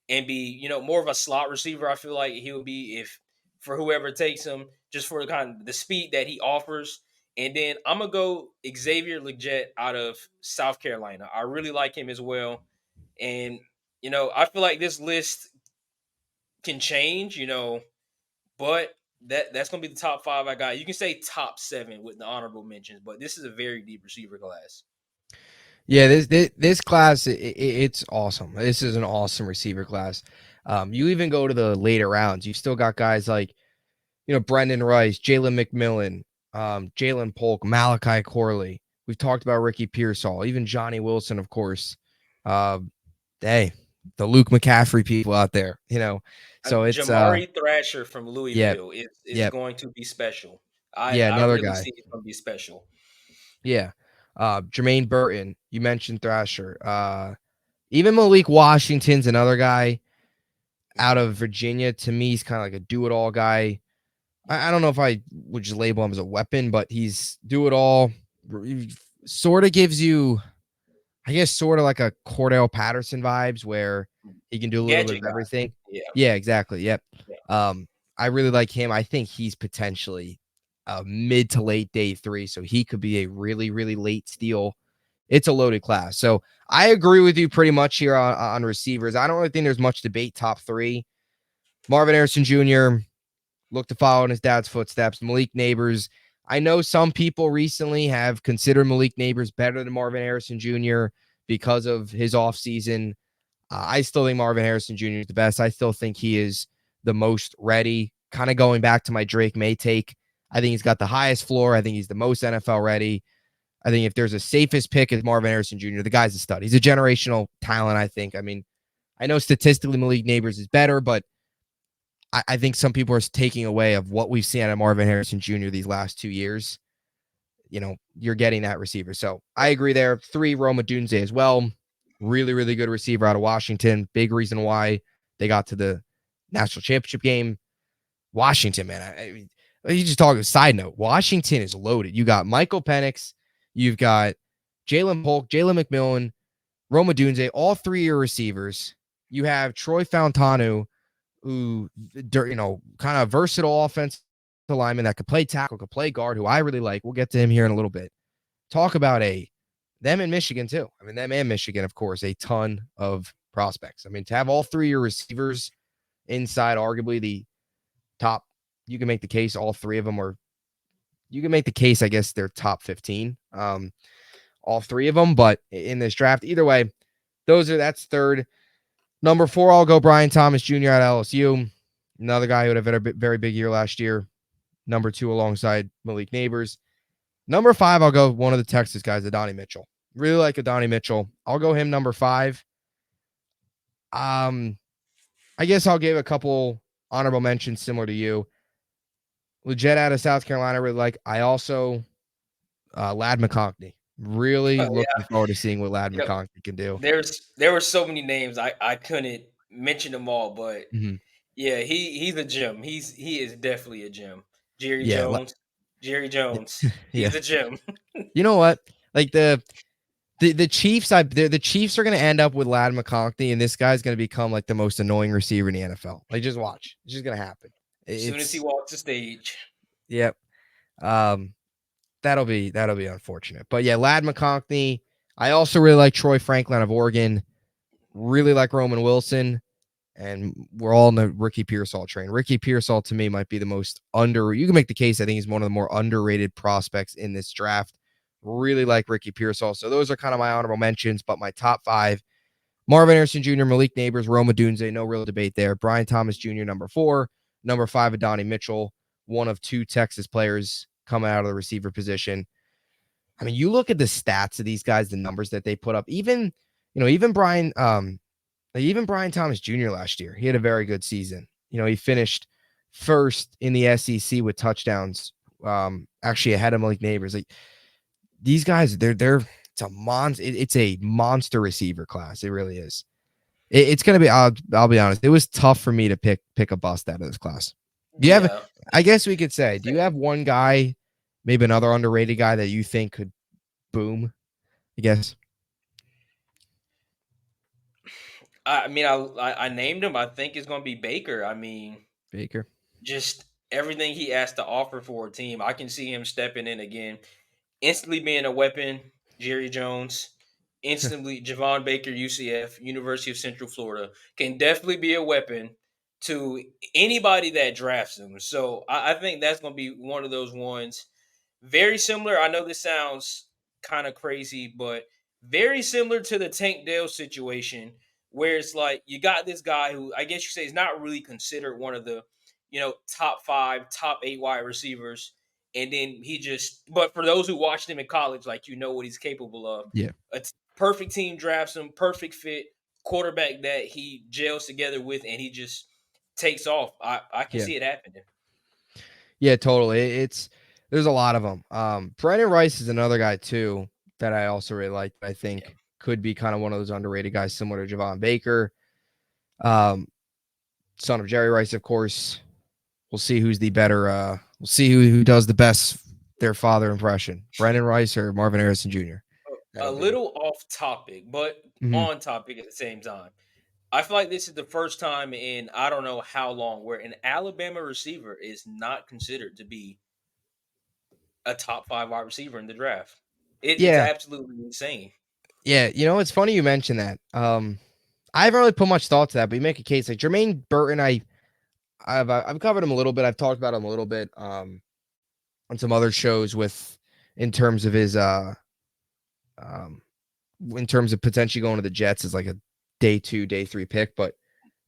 and be, more of a slot receiver. I feel like he would be if for whoever takes him, just for the kind of the speed that he offers. And then I'm gonna go Xavier Legette out of South Carolina. I really like him as well. And I feel like this list can change, but that's gonna be the top 5 I got. You can say top 7 with the honorable mentions, but this is a very deep receiver class. Yeah, this class it's awesome. This is an awesome receiver class. You even go to the later rounds. You've still got guys like Brendan Rice, Jalen McMillan, Jalen Polk, Malachi Corley. We've talked about Ricky Pearsall, even Johnny Wilson, of course. Uh, hey, the Luke McCaffrey people out there, So it's Jamari Thrasher from yeah, Louisville is yeah, going to be special. I yeah, I another really guy. see it going to be special. Yeah. Jermaine Burton, you mentioned Thrasher. Even Malik Washington's another guy out Mhm. of Virginia. To me, he's kind of like a do-it-all guy. I don't know if I would just label him as a weapon, but he's do-it-all. Sort of gives you, I guess, sort of like a Cordell Patterson vibes where he can do a little bit Gadget of guy. everything. Yeah. Yeah, exactly. Yep. Yeah. I really like him. I think he's potentially a mid to late day 3, so he could be a really, really late steal. It's a loaded class. So I agree with you pretty much here on receivers. I don't really think there's much debate. Top 3, Marvin Harrison Jr. look to follow in his dad's footsteps. Malik Neighbors. I know some people recently have considered Malik Neighbors better than Marvin Harrison Jr. because of his offseason. I still think Marvin Harrison Jr. is the best. I still think he is the most ready. Kind of going back to my Drake May take. I think he's got the highest floor. I think he's the most NFL ready. I think if there's a safest pick, it's Marvin Harrison Jr. The guy's a stud. He's a generational talent, I think. I mean, I know statistically Malik Neighbors is better, but I think some people are taking away of what we've seen out of Marvin Harrison Jr. these last 2 years. You're getting that receiver. So I agree there. 3, Roma Dunze as well. Really, really good receiver out of Washington. Big reason why they got to the national championship game. Washington, man. You just talk. Side note: Washington is loaded. You got Michael Penix, you've got Jalen Polk, Jalen McMillan, Roma Dunze, all three are receivers. You have Troy Fontanu, who, kind of versatile offensive lineman that could play tackle, could play guard, who I really like. We'll get to him here in a little bit. Talk about them in Michigan too. I mean, them and Michigan, of course, a ton of prospects. I mean, to have all three of your receivers inside, arguably the top, you can make the case all three of them are, you can make the case, I guess, they're top 15, all three of them. But in this draft, either way, that's third. Number 4, I'll go Brian Thomas Jr. at LSU. Another guy who had a very big year last year. Number 2, alongside Malik Neighbors. Number 5, I'll go one of the Texas guys, Adonai Mitchell. Really like Adonai Mitchell. I'll go him number 5. I guess I'll give a couple honorable mentions similar to you. Legit out of South Carolina, really like. I also, Lad McConkey. Really Oh looking forward to seeing what Lad yeah. McConkey can do. There were so many names I couldn't mention them all, but Mm-hmm. yeah, he's a gem. He is definitely a gem. Jerry Yeah. Jones. Jerry Jones. Yeah. He's a gem. You know what? Like the Chiefs, the Chiefs are going to end up with Lad McConkey, and this guy's going to become like the most annoying receiver in the NFL. Like, just watch. It's just going to happen. As soon as he walks the stage. Yep. That'll be unfortunate. But yeah, Lad McConkey. I also really like Troy Franklin of Oregon. Really like Roman Wilson. And we're all in the Ricky Pearsall train. Ricky Pearsall, to me, might be the most you can make the case, I think he's one of the more underrated prospects in this draft. Really like Ricky Pearsall. So those are kind of my honorable mentions, but my top 5, Marvin Harrison Jr., Malik Neighbors, Roma Dunze, no real debate there. Brian Thomas Jr., number 4. Number 5, Adonai Mitchell, one of 2 Texas players coming out of the receiver position. I mean, you look at the stats of these guys, the numbers that they put up, even Brian Thomas Jr. last year, he had a very good season. He finished first in the SEC with touchdowns, actually ahead of Malik Neighbors. Like, these guys, it's a monster receiver class. It really is. It's going to be, I'll be honest, it was tough for me to pick a bust out of this class. I guess we could say, do you have one guy, maybe another underrated guy that you think could boom, I guess? I mean, I named him. I think it's going to be Baker. I mean, Baker. Just everything he has to offer for a team. I can see him stepping in again, instantly being a weapon. Jerry Jones, instantly Javon Baker, UCF, University of Central Florida, can definitely be a weapon to anybody that drafts him. So I think that's going to be one of those ones. Very similar. I know this sounds kind of crazy, but very similar to the Tank Dell situation, where it's like you got this guy who I guess you say is not really considered one of the, top 5, top 8 wide receivers. And then but for those who watched him in college, like, what he's capable of. Yeah. Perfect team drafts him, perfect fit, quarterback that he gels together with, and he just takes off. I can see it happening. Yeah, totally. There's a lot of them. Brandon Rice is another guy too that I also really like. I think could be kind of one of those underrated guys, similar to Javon Baker. Son of Jerry Rice, of course. We'll see who's the better. We'll see who does the best their father impression, Brandon Rice or Marvin Harrison Jr. A little off topic, but on topic at the same time. I feel like this is the first time in I don't know how long where an Alabama receiver is not considered to be a top 5 wide receiver in the draft. It's absolutely insane. Yeah, it's funny you mentioned that. I haven't really put much thought to that, but you make a case like Jermaine Burton. I've covered him a little bit. I've talked about him a little bit on some other shows in terms of his in terms of potentially going to the Jets as like a day 2, day 3 pick. But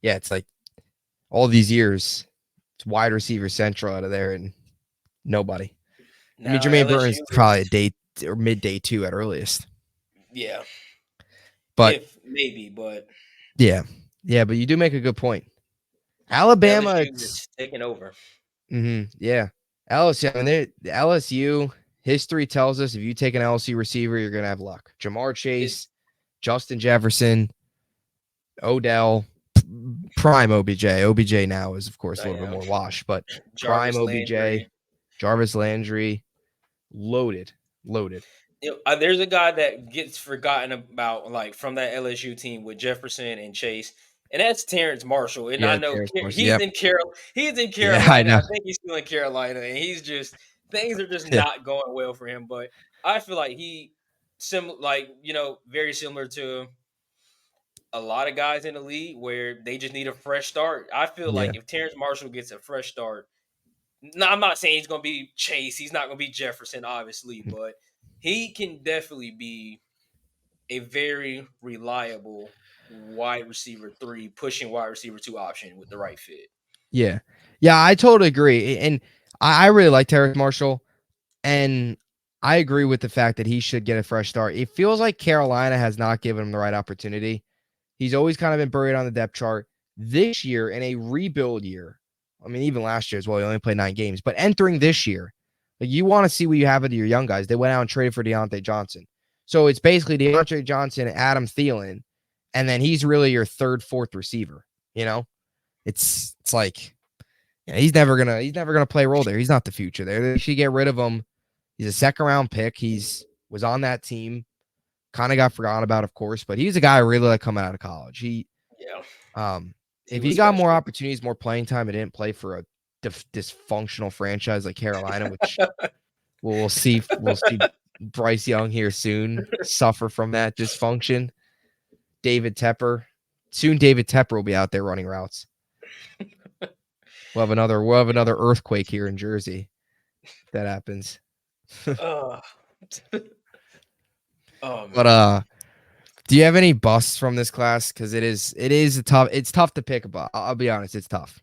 yeah, it's like all these years, it's wide receiver central out of there and nobody. Now, I mean, Jermaine Burton's probably a day or mid day 2 at earliest. Yeah. But maybe, but yeah, but you do make a good point. Alabama is taking over. Yeah. LSU, I mean, the LSU history tells us if you take an LSU receiver, you're going to have luck. Jamar Chase, Justin Jefferson, Odell, prime OBJ. OBJ now is, of course, a little bit more washed, but prime OBJ. Jarvis Landry, loaded, loaded. There's a guy that gets forgotten about, like from that LSU team with Jefferson and Chase, and that's Terrence Marshall. And I Yeah, know Terrace Marshall. he's Yep. in Carol, he's in Yeah, I Carolina. know. I think he's still in Carolina, and he's just things are just Yeah, not going well for him. But I feel like like very similar to a lot of guys in the league where they just need a fresh start. I feel yeah, like if Terrence Marshall gets a fresh start, no, I'm not saying he's going to be Chase. He's not going to be Jefferson, obviously, but he can definitely be a very reliable wide receiver three, pushing wide receiver two option with the right fit. yeah, yeah. I totally agree, and I really like Terrace Marshall, and I agree with the fact that he should get a fresh start. It feels like Carolina has not given him the right opportunity. He's always kind of been buried on the depth chart. This year, in a rebuild year, I mean, even last year as well, he only played 9 games, but entering this year, like you want to see what you have with your young guys. They went out and traded for Deontay Johnson. So it's basically Deontay Johnson, Adam Thielen, and then he's really your third, fourth receiver. You know, it's like yeah, he's never gonna play a role there. He's not the future there. They should get rid of him. He's a second round pick. He's was on that team. Kind of got forgotten about, of course, but he's a guy I really like coming out of college. Yeah, Um, he if was he got more special. opportunities, more playing time, and didn't play for a dysfunctional franchise like Carolina, which we'll see. We'll see Bryce Young here soon suffer from that dysfunction. David Tepper, soon David Tepper will be out there running routes. We'll have another earthquake here in Jersey if that happens. Oh, oh But man. do you have any busts from this class? Because it's tough to pick about. I'll be honest, it's tough.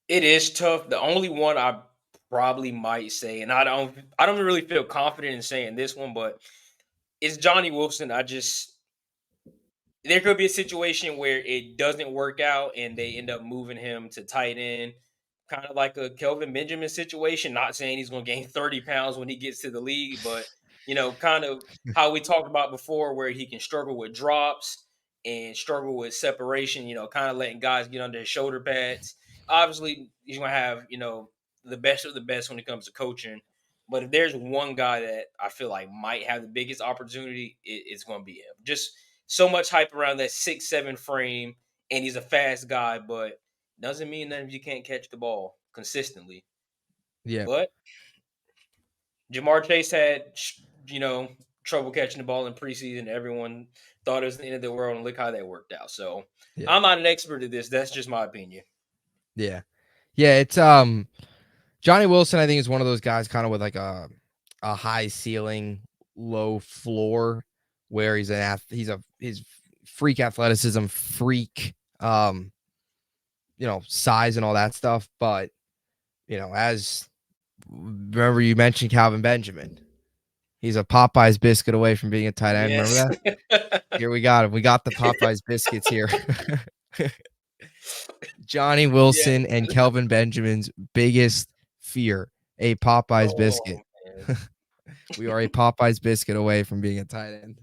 It is tough. The only one I probably might say, and I don't really feel confident in saying this one, but it's Johnny Wilson. There could be a situation where it doesn't work out and they end up moving him to tight end, kind of like a Kelvin Benjamin situation. Not saying he's going to gain 30 pounds when he gets to the league, but kind of how we talked about before, where he can struggle with drops and struggle with separation. Kind of letting guys get under his shoulder pads. Obviously, he's going to have the best of the best when it comes to coaching. But if there's one guy that I feel like might have the biggest opportunity, it's going to be him. Just so much hype around that 6'7" frame, and he's a fast guy, but doesn't mean that if you can't catch the ball consistently. Yeah, But Jamar Chase had, trouble catching the ball in preseason. Everyone thought it was the end of the world, and look how that worked out. So yeah, I'm not an expert at this. That's just my opinion. yeah, yeah. It's Johnny Wilson. I think is one of those guys, kind of with like a high ceiling, low floor, where he's freak athleticism, freak, size and all that stuff. But as remember you mentioned Calvin Benjamin. He's a Popeyes biscuit away from being a tight end. Remember Yes. that? Here we got him. We got the Popeyes biscuits here. Johnny Yeah. Wilson and Kelvin Benjamin's biggest fear, a Popeyes Oh biscuit. man. We are a Popeyes biscuit away from being a tight end.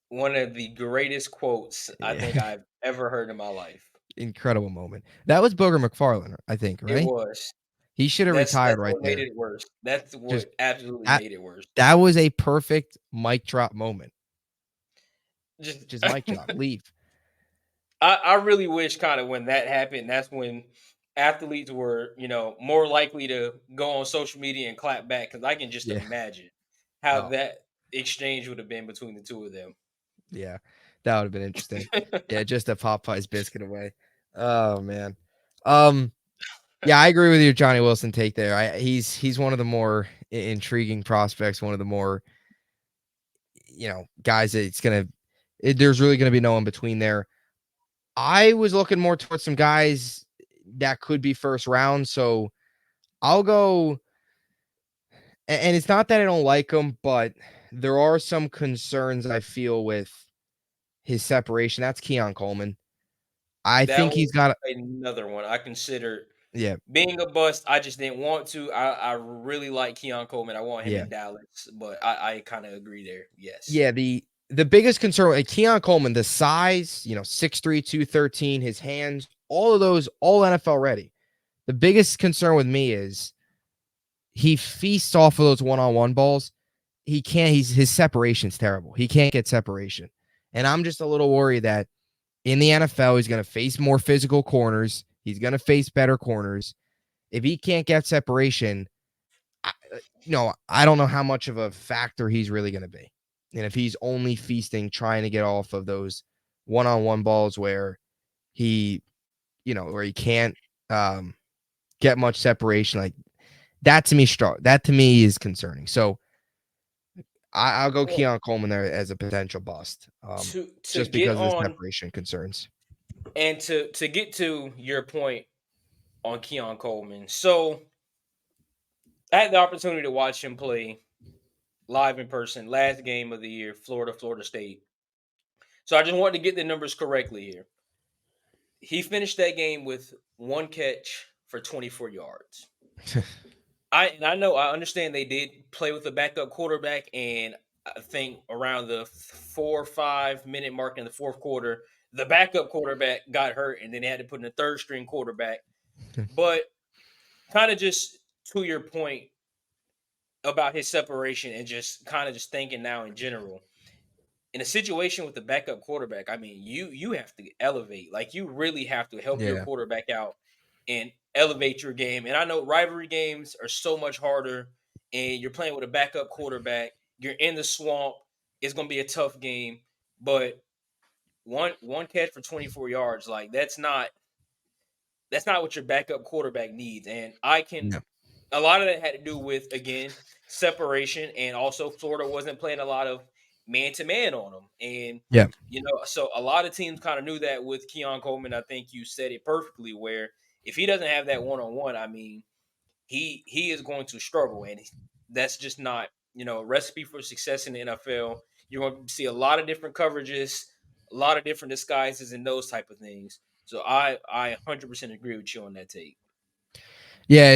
One of the greatest quotes I Yeah. think I've ever heard in my life. Incredible moment. That was Booger McFarland, I think, It right? was. He should have That's retired right what made there. it worse. That's Just what absolutely that made it worse. that was a perfect mic drop moment. Just Just mic drop. Leave. I really wish kind of when that happened, that's when athletes were, more likely to go on social media and clap back because I can just Yeah. imagine how Oh, that exchange would have been between the two of them. yeah. That would have been interesting. Yeah, just a Popeyes biscuit away. Oh man. Um Yeah, I agree with your Johnny Wilson take there. He's one of the more intriguing prospects, one of the more guys that there's really gonna be no in between there. I was looking more towards some guys that could be first round, so I'll go. And it's not that I don't like him, but there are some concerns I feel with his separation. That's Keon Coleman. I That think he's was got. another one I considered Yeah, being a bust. I just didn't want to. I really like Keon Coleman. I want him yeah. in Dallas, but I kind of agree there. Yes. Yeah, the biggest concern with Keon Coleman, the size, 6'3", 213, his hands, all of those, all NFL ready. The biggest concern with me is he feasts off of those one-on-one balls. He can't. His separation's terrible. He can't get separation, and I'm just a little worried that in the NFL he's going to face more physical corners. He's going to face better corners. If he can't get separation, I don't know how much of a factor he's really going to be. And if he's only feasting, trying to get off of those one-on-one balls where he, where he can't get much separation, like that to me, that to me is concerning. So I'll go Well, Keon Coleman there as a potential bust, to just get because of the on separation concerns. and to get to your point on Keon Coleman. So I had the opportunity to watch him play live in person last game of the year, Florida State. So I just wanted to get the numbers correctly here. He finished that game with one catch for 24 yards. I understand they did play with a backup quarterback, and I think around the 4 or 5 minute mark in the fourth quarter, the backup quarterback got hurt, and then they had to put in a third string quarterback. But kind of just to your point about his separation and just kind of just thinking now in general, in a situation with the backup quarterback, I mean, you have to elevate. Like you really have to help your Yeah. quarterback out and elevate your game. And I know rivalry games are so much harder, and you're playing with a backup quarterback. You're in the swamp. It's going to be a tough game, but one catch for 24 yards, like that's not what your backup quarterback needs. And I can No. a lot of that had to do with again separation, and also Florida wasn't playing a lot of man to man on them, and Yeah. so a lot of teams kind of knew that with Keon Coleman. I think you said it perfectly. Where if he doesn't have that one on one, I mean, he is going to struggle, and that's just not a recipe for success in the NFL. You're going to see a lot of different coverages, a lot of different disguises, and those type of things. So I 100% agree with you on that take. Yeah.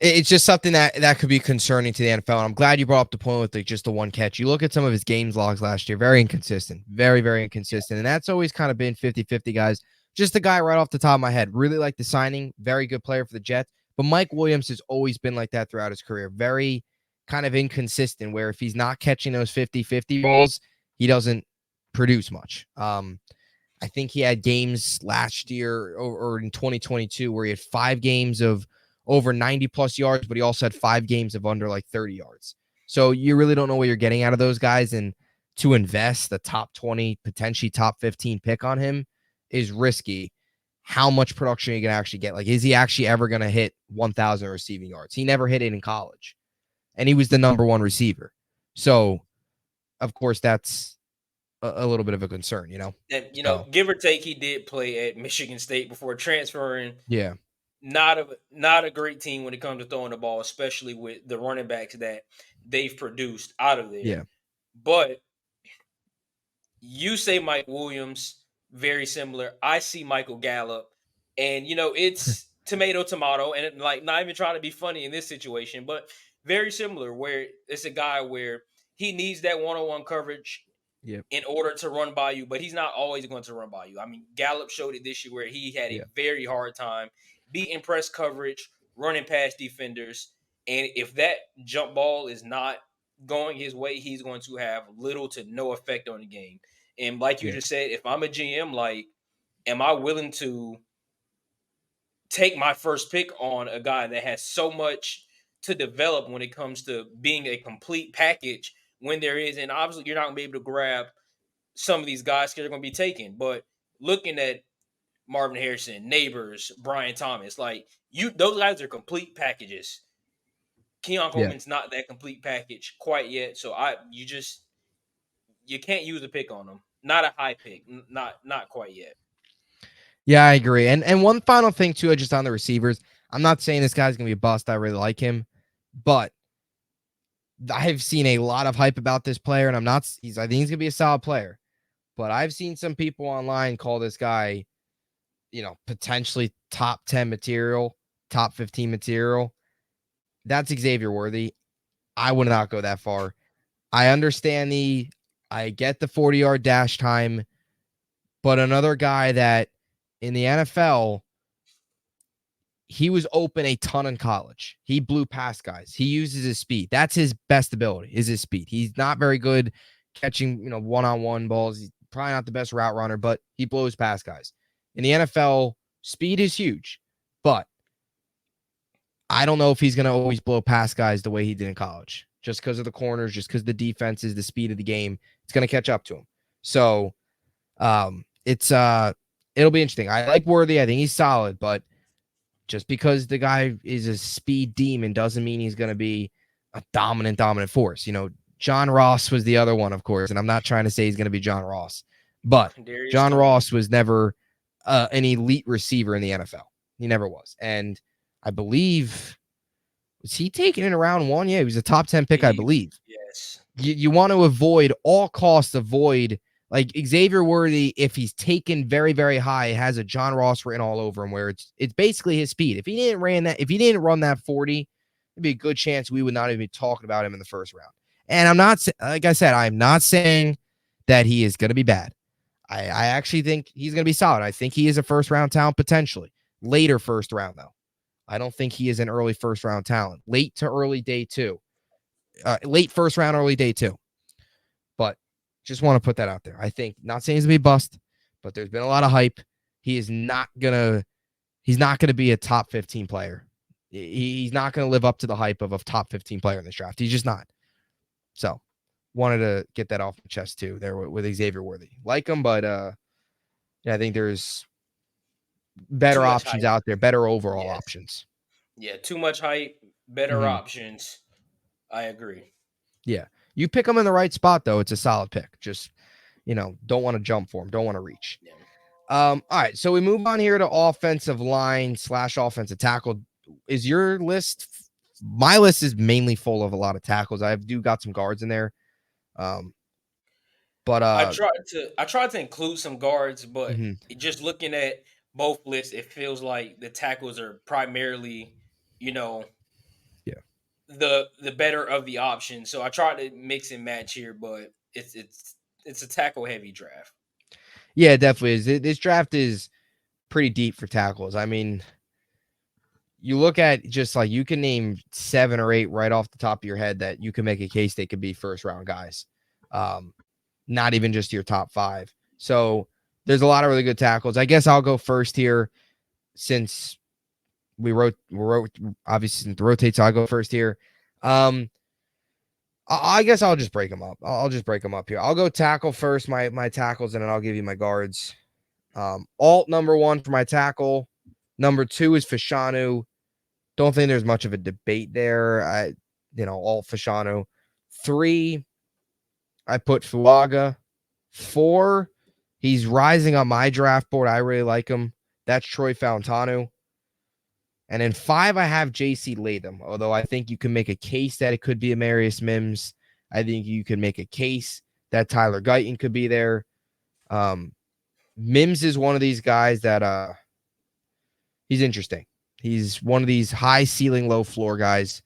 It's just something that could be concerning to the NFL. And I'm glad you brought up the point with just the one catch. You look at some of his games logs last year, very inconsistent, very, very inconsistent. And that's always kind of been 50-50, guys. Just the guy right off the top of my head. Really like the signing. Very good player for the Jets. But Mike Williams has always been like that throughout his career. Very kind of inconsistent, where if he's not catching those 50-50 balls, he doesn't produce much. I think he had games last year or in 2022 where he had 5 games of over 90 plus yards, but he also had 5 games of under like 30 yards. So you really don't know what you're getting out of those guys. And to invest the top 20, potentially top 15 pick on him is risky. How much production are you going to actually get? Like, is he actually ever going to hit 1,000 receiving yards? He never hit it in college, and he was the number one receiver. So, of course, that's a little bit of a concern. And So, give or take, he did play at Michigan State before transferring. yeah, Not a great team when it comes to throwing the ball, especially with the running backs that they've produced out of there. yeah, But you say Mike Williams, very similar. I see Michael Gallup, and it's tomato tomato, and like not even trying to be funny in this situation, but very similar. Where it's a guy where he needs that one-on-one coverage yep, in order to run by you, but he's not always going to run by you. I mean, Gallup showed it this year where he had a yeah, very hard time beating press coverage, running past defenders. And if that jump ball is not going his way, he's going to have little to no effect on the game. And like you yeah, just said, if I'm a GM, like, am I willing to take my first pick on a guy that has so much to develop when it comes to being a complete package when there is, and obviously you're not going to be able to grab some of these guys they're going to be taken. But looking at Marvin Harrison, Neighbors, Brian Thomas, like those guys are complete packages. Keon yeah. Coleman's not that complete package quite yet, so you can't use a pick on him. Not a high pick, not quite yet. Yeah, I agree. And one final thing too, just on the receivers. I'm not saying this guy's gonna be a bust. I really like him, but I've seen a lot of hype about this player, and I think he's gonna be a solid player. But I've seen some people online call this guy, potentially top 10 material, top 15 material. That's Xavier Worthy. I would not go that far. I get the 40-yard dash time, but another guy that in the NFL he was open a ton in college. He blew past guys. He uses his speed. That's his best ability, is his speed. He's not very good catching, one-on-one balls. He's probably not the best route runner, but he blows past guys. In the NFL, speed is huge, but I don't know if he's going to always blow past guys the way he did in college, just because of the corners, just because the defenses, the speed of the game. It's going to catch up to him. So it'll be interesting. I like Worthy. I think he's solid, but just because the guy is a speed demon doesn't mean he's going to be a dominant force. John Ross was the other one, of course, and I'm not trying to say he's going to be John Ross, but Darius John Tony. Ross was never an elite receiver in the NFL. He never was. And I believe, was he taken in round 1? Yeah, he was a top 10 pick, I believe. Yes. You want to avoid all costs, like Xavier Worthy, if he's taken very, very high, has a John Ross written all over him, where it's basically his speed. If he didn't run that 40, there'd be a good chance we would not even be talking about him in the first round. And I'm not, like I said, I'm not saying that he is going to be bad. I actually think he's going to be solid. I think he is a first round talent potentially. Later first round, though. I don't think he is an early first round talent. Late to early day 2. Late first round, early day 2. But just want to put that out there. I think, not saying he's going to be bust, but there's been a lot of hype. He's not going to be a top 15 player. He's not going to live up to the hype of a top 15 player in this draft. He's just not. So wanted to get that off the chest too there with Xavier Worthy. Like him, but I think there's better options out there, better overall options. Yeah, too much hype, better options. I agree. Yeah. You pick him in the right spot, though, it's a solid pick. Just, don't want to jump for him. Don't want to reach. Yeah. All right. So we move on here to offensive line / offensive tackle. Is your list? My list is mainly full of a lot of tackles. I do got some guards in there. But I tried to include some guards, but mhm. just looking at both lists, it feels like the tackles are primarily, Yeah. the better of the options. So I tried to mix and match here, but it's a tackle heavy draft. Yeah, it definitely is. This draft is pretty deep for tackles. I mean, you look at just like you can name 7 or 8 right off the top of your head that you can make a case they could be first round guys. Not even just your top 5. So there's a lot of really good tackles. I guess I'll go first here since we wrote obviously since the rotate. So I'll go first here. I guess I'll just break them up. I'll just break them up here. I'll go tackle first, my tackles, and then I'll give you my guards. Alt number 1 for my tackle. Number 2 is Fashanu. Don't think there's much of a debate there. Alt Fashanu. 3, I put Fuaga. 4, he's rising on my draft board. I really like him. That's Troy Fautanu. And then 5, I have JC Latham, although I think you can make a case that it could be Amarius Mims. I think you can make a case that Tyler Guyton could be there. Mims is one of these guys that he's interesting. He's one of these high ceiling, low floor guys.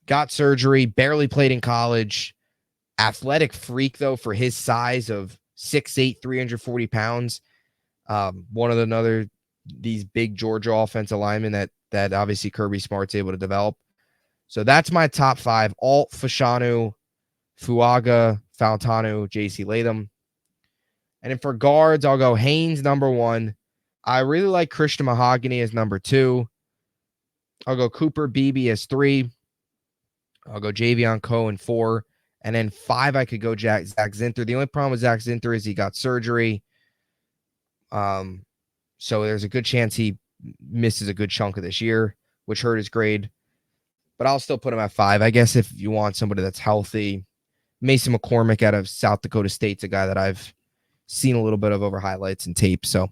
Got surgery, barely played in college. Athletic freak, though, for his size of 6'8", 340 pounds. One of these big Georgia offensive linemen that obviously Kirby Smart's able to develop. So that's my top 5. Alt, Fashanu, Fuaga, Fautanu, JC Latham. And then for guards, I'll go Haynes, number 1. I really like Christian Mahogany as number 2. I'll go Cooper Beebe as 3. I'll go Javion Cohen 4. And then 5, I could go Zach Zinter. The only problem with Zach Zinter is he got surgery. So there's a good chance he misses a good chunk of this year, which hurt his grade. But I'll still put him at 5. I guess if you want somebody that's healthy, Mason McCormick out of South Dakota State's a guy that I've seen a little bit of over highlights and tape. So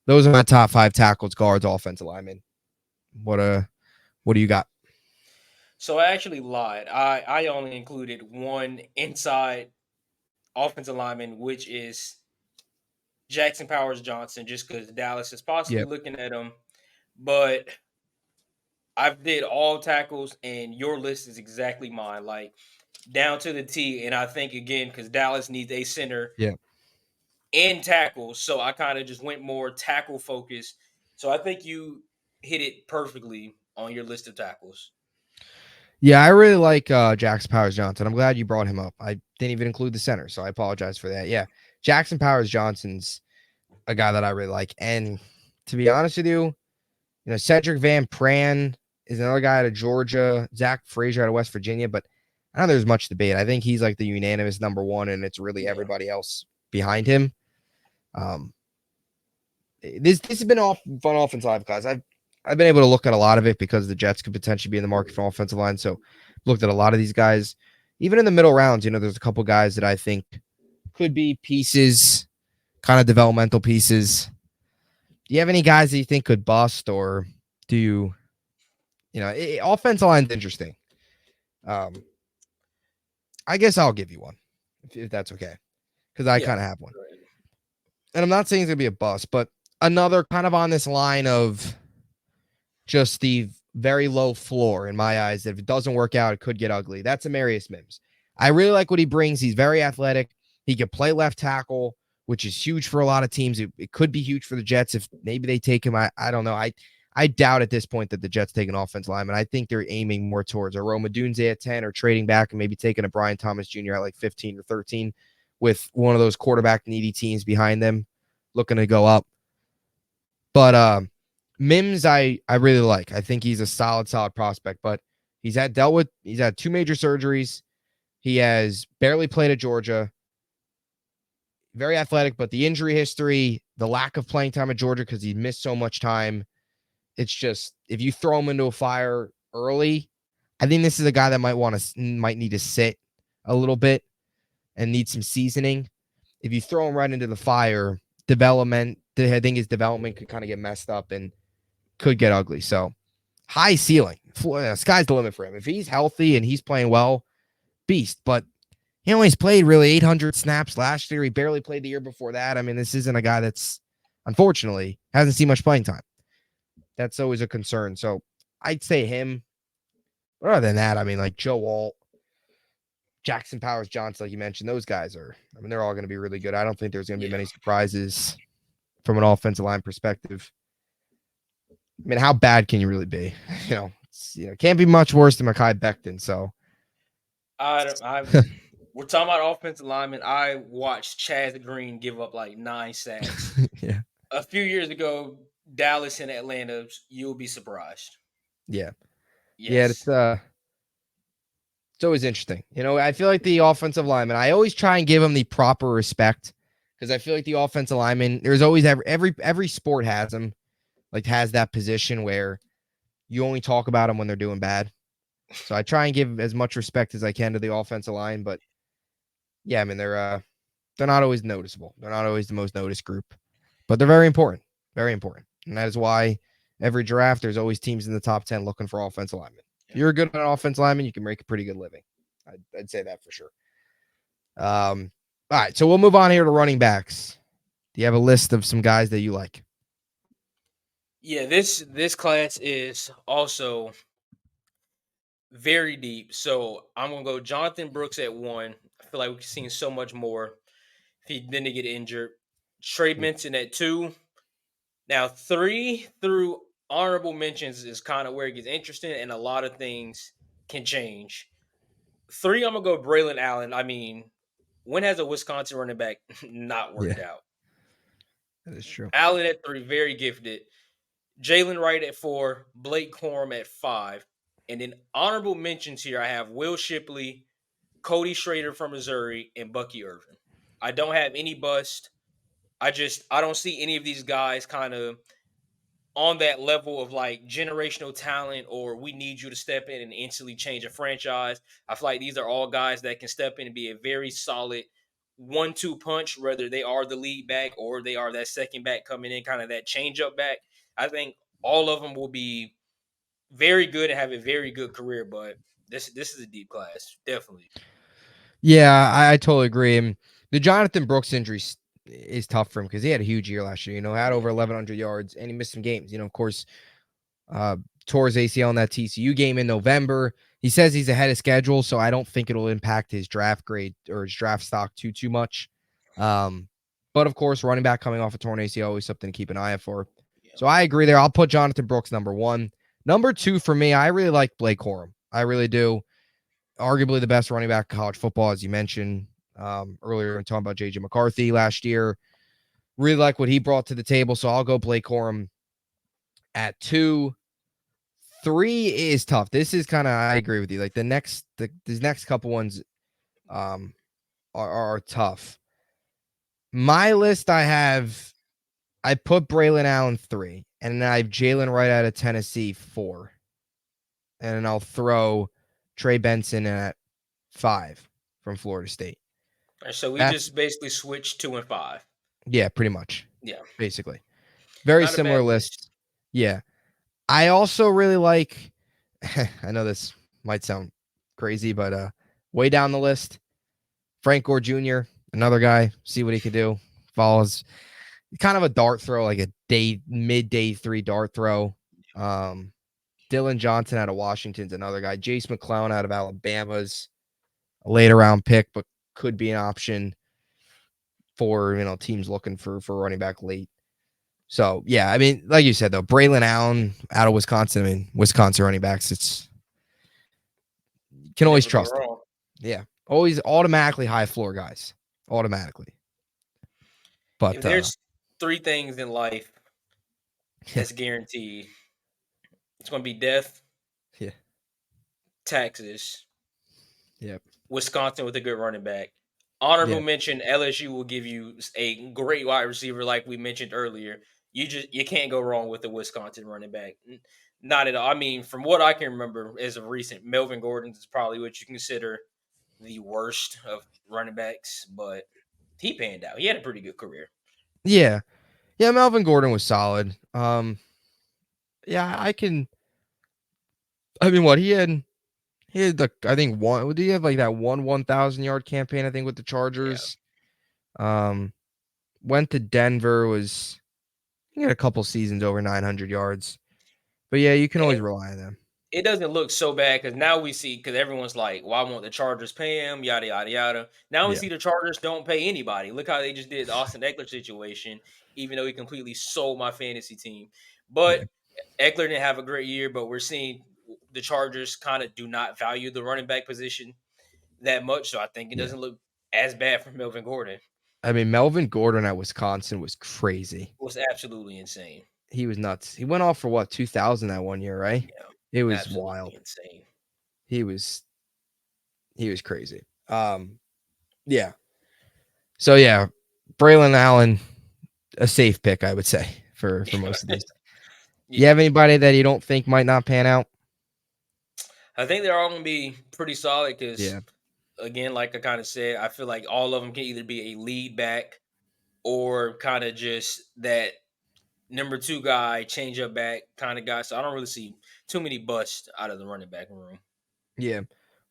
those are my top 5 tackles, guards, offensive linemen. What do you got? So I actually lied. I only included 1 inside offensive lineman, which is Jackson Powers Johnson, just because Dallas is possibly looking at him. But I've did all tackles, and your list is exactly mine, like down to the T. And I think again, because Dallas needs a center and tackles, so I kind of just went more tackle focused. So I think you hit it perfectly on your list of tackles. Yeah, I really like Jackson Powers Johnson. I'm glad you brought him up. I didn't even include the center, so I apologize for that. Yeah, Jackson Powers Johnson's a guy that I really like. And to be honest with you, Cedric Van Pran is another guy out of Georgia, Zach Frazier out of West Virginia, but I don't think there's much debate. I think he's like the unanimous number one, and it's really Yeah. everybody else behind him. Um, this has been fun offensive line class. I've been able to look at a lot of it because the Jets could potentially be in the market for offensive line. So looked at a lot of these guys. Even in the middle rounds, there's a couple guys that I think could be pieces, kind of developmental pieces. Do you have any guys that you think could bust, or do offensive line's interesting. Um, I guess I'll give you one if that's okay, because I Yeah. kind of have one. And I'm not saying it's gonna be a bust, but another kind of on this line of just the very low floor in my eyes. That if it doesn't work out, it could get ugly. That's Amarius Mims. I really like what he brings. He's very athletic. He can play left tackle, which is huge for a lot of teams. It could be huge for the Jets if maybe they take him. I don't know. I doubt at this point that the Jets take an offense lineman. I think they're aiming more towards a Roma Dunze at 10 or trading back and maybe taking a Brian Thomas Jr. at like 15 or 13 with one of those quarterback needy teams behind them looking to go up. But Mims, I really like. I think he's a solid prospect, but he's had 2 major surgeries. He has barely played at Georgia. Very athletic, but the injury history, the lack of playing time at Georgia because he missed so much time. It's just if you throw him into a fire early, I think this is a guy that might need to sit a little bit and need some seasoning. If you throw him right into the fire, I think his development could kind of get messed up and could get ugly. So high ceiling. Sky's the limit for him. If he's healthy and he's playing well, beast. But he only played really 800 snaps last year. He barely played the year before that. I mean, this isn't a guy that's, unfortunately, hasn't seen much playing time. That's always a concern. So I'd say him. But other than that, I mean, like Joe Alt, Jackson Powers Johnson, like you mentioned, those guys they're all going to be really good. I don't think there's going to be many surprises from an offensive line perspective. I mean, how bad can you really be? Can't be much worse than Mekhi Becton. So We're talking about offensive linemen. I watched Chaz Green give up like 9 sacks yeah, a few years ago. Dallas and Atlanta. You'll be surprised. yeah, yeah. Yes. It's always interesting. I feel like the offensive lineman. I always try and give them the proper respect because I feel like the offensive lineman. There's always every sport has them, like has that position where you only talk about them when they're doing bad. So I try and give as much respect as I can to the offensive line, but yeah, I mean they're not always noticeable. They're not always the most noticed group, but they're very important, and that is why every draft there's always teams in the top 10 looking for offensive linemen. If you're good at an offensive lineman, you can make a pretty good living. I'd say that for sure. All right, so we'll move on here to running backs. Do you have a list of some guys that you like? Yeah, this class is also very deep. So I'm gonna go Jonathan Brooks at 1. I feel like we've seen so much more if he didn't get injured. Trey Benson at 2. Now 3 through honorable mentions is kind of where it gets interesting, and a lot of things can change. 3, I'm gonna go Braylon Allen. I mean, when has a Wisconsin running back not worked Yeah, out? that is true. Allen at 3, very gifted. Jalen Wright at 4, Blake Corum at 5. And then honorable mentions here, I have Will Shipley, Cody Schrader from Missouri, and Bucky Irvin. I don't have any bust. I don't see any of these guys kind of on that level of like generational talent or we need you to step in and instantly change a franchise. I feel like these are all guys that can step in and be a very solid 1-2 punch, whether they are the lead back or they are that second back coming in, kind of that change up back. I think all of them will be very good and have a very good career, but this is a deep class, definitely. Yeah, I totally agree. And the Jonathan Brooks injury is tough for him because he had a huge year last year. Had Yeah, over 1,100 yards and he missed some games. Of course, tore his ACL in that TCU game in November. He says he's ahead of schedule, so I don't think it'll impact his draft grade or his draft stock too much. But of course, running back coming off a torn ACL always something to keep an eye out for. So I agree there. I'll put Jonathan Brooks number 1. Number 2 for me, I really like Blake Corum. I really do. Arguably the best running back in college football, as you mentioned earlier in talking about J.J. McCarthy last year. Really like what he brought to the table, so I'll go Blake Corum at 2. 3 is tough. This is kind of, I agree with you. Like these next couple ones are tough. My list, I put Braylon Allen 3, and then I have Jalen Wright out of Tennessee 4. And then I'll throw Trey Benson at 5 from Florida State. And so we That's just basically switched 2 and 5. Yeah, pretty much. Yeah, Basically. Very not a bad similar list. lists. Yeah. I also really like I know this might sound crazy, but way down the list, Frank Gore Jr., another guy, see what he could do. Follows kind of a dart throw, like a mid-day 3 dart throw. Dylan Johnson out of Washington's another guy. Jace McClown out of Alabama's a later round pick, but could be an option for teams looking for running back late. So yeah, I mean, like you said though, Braylon Allen out of Wisconsin. I mean, Wisconsin running backs, it's you can always Never go trust them. wrong. Yeah, always automatically high floor guys, automatically. If But there's 3 things in life yeah, that's guaranteed, it's going to be death, yeah, taxes, yep, Wisconsin with a good running back. Honorable yeah, mention: LSU will give you a great wide receiver, like we mentioned earlier. You can't go wrong with the Wisconsin running back. Not at all. I mean, from what I can remember as of recent, Melvin Gordon is probably what you consider the worst of running backs, but he panned out. He had a pretty good career. yeah, yeah. Melvin Gordon was solid. Yeah, I can. I mean, what he had. He had I think one. Did he have like that 1,000 yard campaign? I think with the Yeah, Chargers. Um, went to Denver. He had a couple seasons over 900 yards. But yeah, you can always and rely on them. it doesn't look so bad because now we see because everyone's like, "Why won't the Chargers pay him?" Yada yada yada. Now we Yeah, see the Chargers don't pay anybody. Look how they just did the Austin Eckler situation, even though he completely sold my fantasy team. But yeah, Eckler didn't have a great year, but we're seeing the Chargers kind of do not value the running back position that much. So I think it yeah. doesn't look as bad for Melvin Gordon. It I mean, Melvin Gordon at Wisconsin was crazy. was absolutely insane. He was nuts. He went off for what 2,000 that one year, right? Yeah, It was absolutely wild. insane. He was crazy. Yeah. So yeah, Braylon Allen, a safe pick, I would say for most of these. You Yeah. have anybody that you don't think might not pan out? I think they're all going to be pretty solid because, Yeah, again, like I kind of said, I feel like all of them can either be a lead back or kind of just that number 2 guy, change up back kind of guy. So I don't really see too many busts out of the running back room. yeah.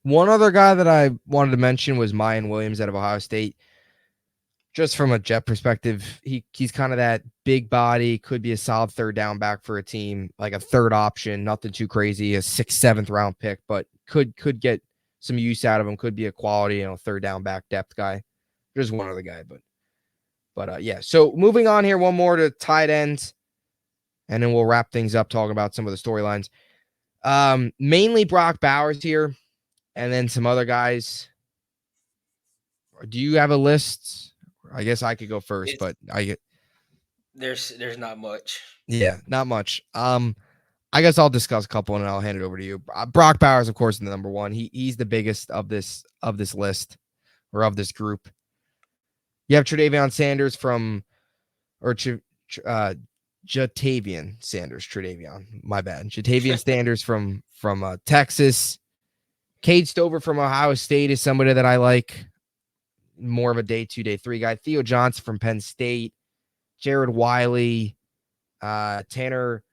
One other guy that I wanted to mention was Mayan Williams out of Ohio State. Just from a Jet perspective, he's kind of that big body, could be a solid third down back for a team, like a third option, nothing too crazy, a 6th, 7th round pick, but could get some use out of him, could be a quality, third down back depth guy. Just one other guy, but yeah. So moving on here, one more to tight ends, and then we'll wrap things up talking about some of the storylines. Mainly Brock Bowers here, and then some other guys. Do you have a list? I guess I could go first, It's but I get there's not much. yeah, not much. I guess I'll discuss a couple and I'll hand it over to you. Brock Bowers, of course, is the number one. He's the biggest of this list or of this group. You have Tre'Davion Sanders uh, Jatavian Sanders, Tre'Davion, my bad. Jatavian Sanders from Texas. Cade Stover from Ohio State is somebody that I like. More of a day 2, day 3 guy. Theo Johnson from Penn State. Jared Wiley. Tanner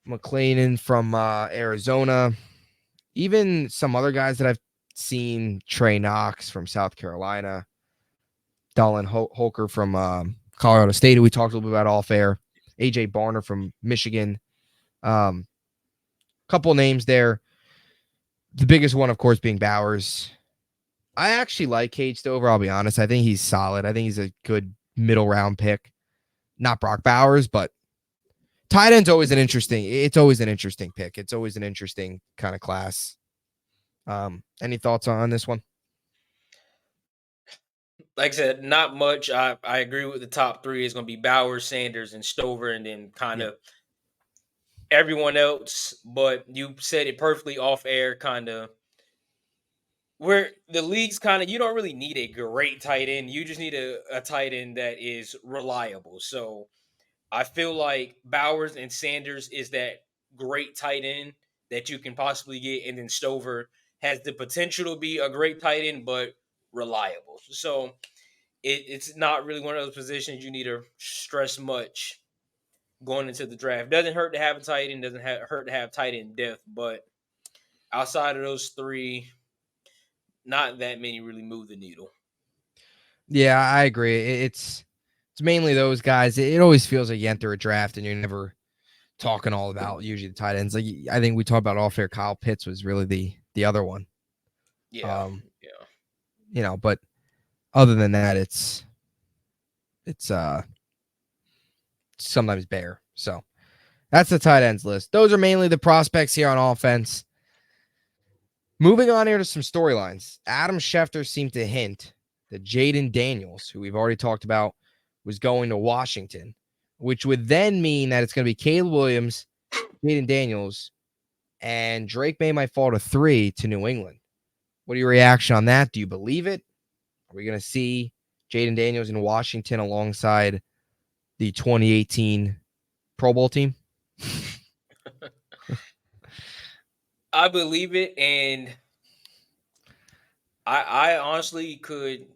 McLean from Arizona. Even some other guys that I've seen, Trey Knox from South Carolina, Dolan Holker from Colorado State, who we talked a little bit about off air, AJ Barner from Michigan. Couple names there. The biggest one, of course, being Bowers. I actually like Cade Stover, I'll be honest. I think he's solid. I think he's a good middle round pick. Not Brock Bowers, but Tight end's always an interesting. It's always an interesting pick. It's always an interesting kind of class. Any thoughts on this one? Like I said, not much. I agree with the top three is going to be Bowers, Sanders, and Stover, and then kind Yeah. of everyone else. But you said it perfectly off air, kind of where the league's kind of you don't really need a great tight end. You just need a tight end that is reliable. So I feel like Bowers and Sanders is that great tight end that you can possibly get, and then Stover has the potential to be a great tight end, but reliable. So it's not really one of those positions you need to stress much going into the draft. Doesn't hurt to have a tight end, doesn't hurt to have tight end depth, but outside of those three, not that many really move the needle. Yeah, I agree. It's mainly those guys. It always feels like you enter a draft and you're never talking all about usually the tight ends. Like I think we talked about off air. Kyle Pitts was really the other one. Yeah, Um, yeah. but other than that, it's sometimes bare. So that's the tight ends list. Those are mainly the prospects here on offense. Moving on here to some storylines. Adam Schefter seemed to hint that Jaden Daniels, who we've already talked about, was going to Washington, which would then mean that it's going to be Caleb Williams, Jaden Daniels, and Drake May might fall to 3 to New England. What are your reaction on that? Do you believe it? Are we going to see Jaden Daniels in Washington alongside the 2018 Pro Bowl team? I believe it, and I honestly could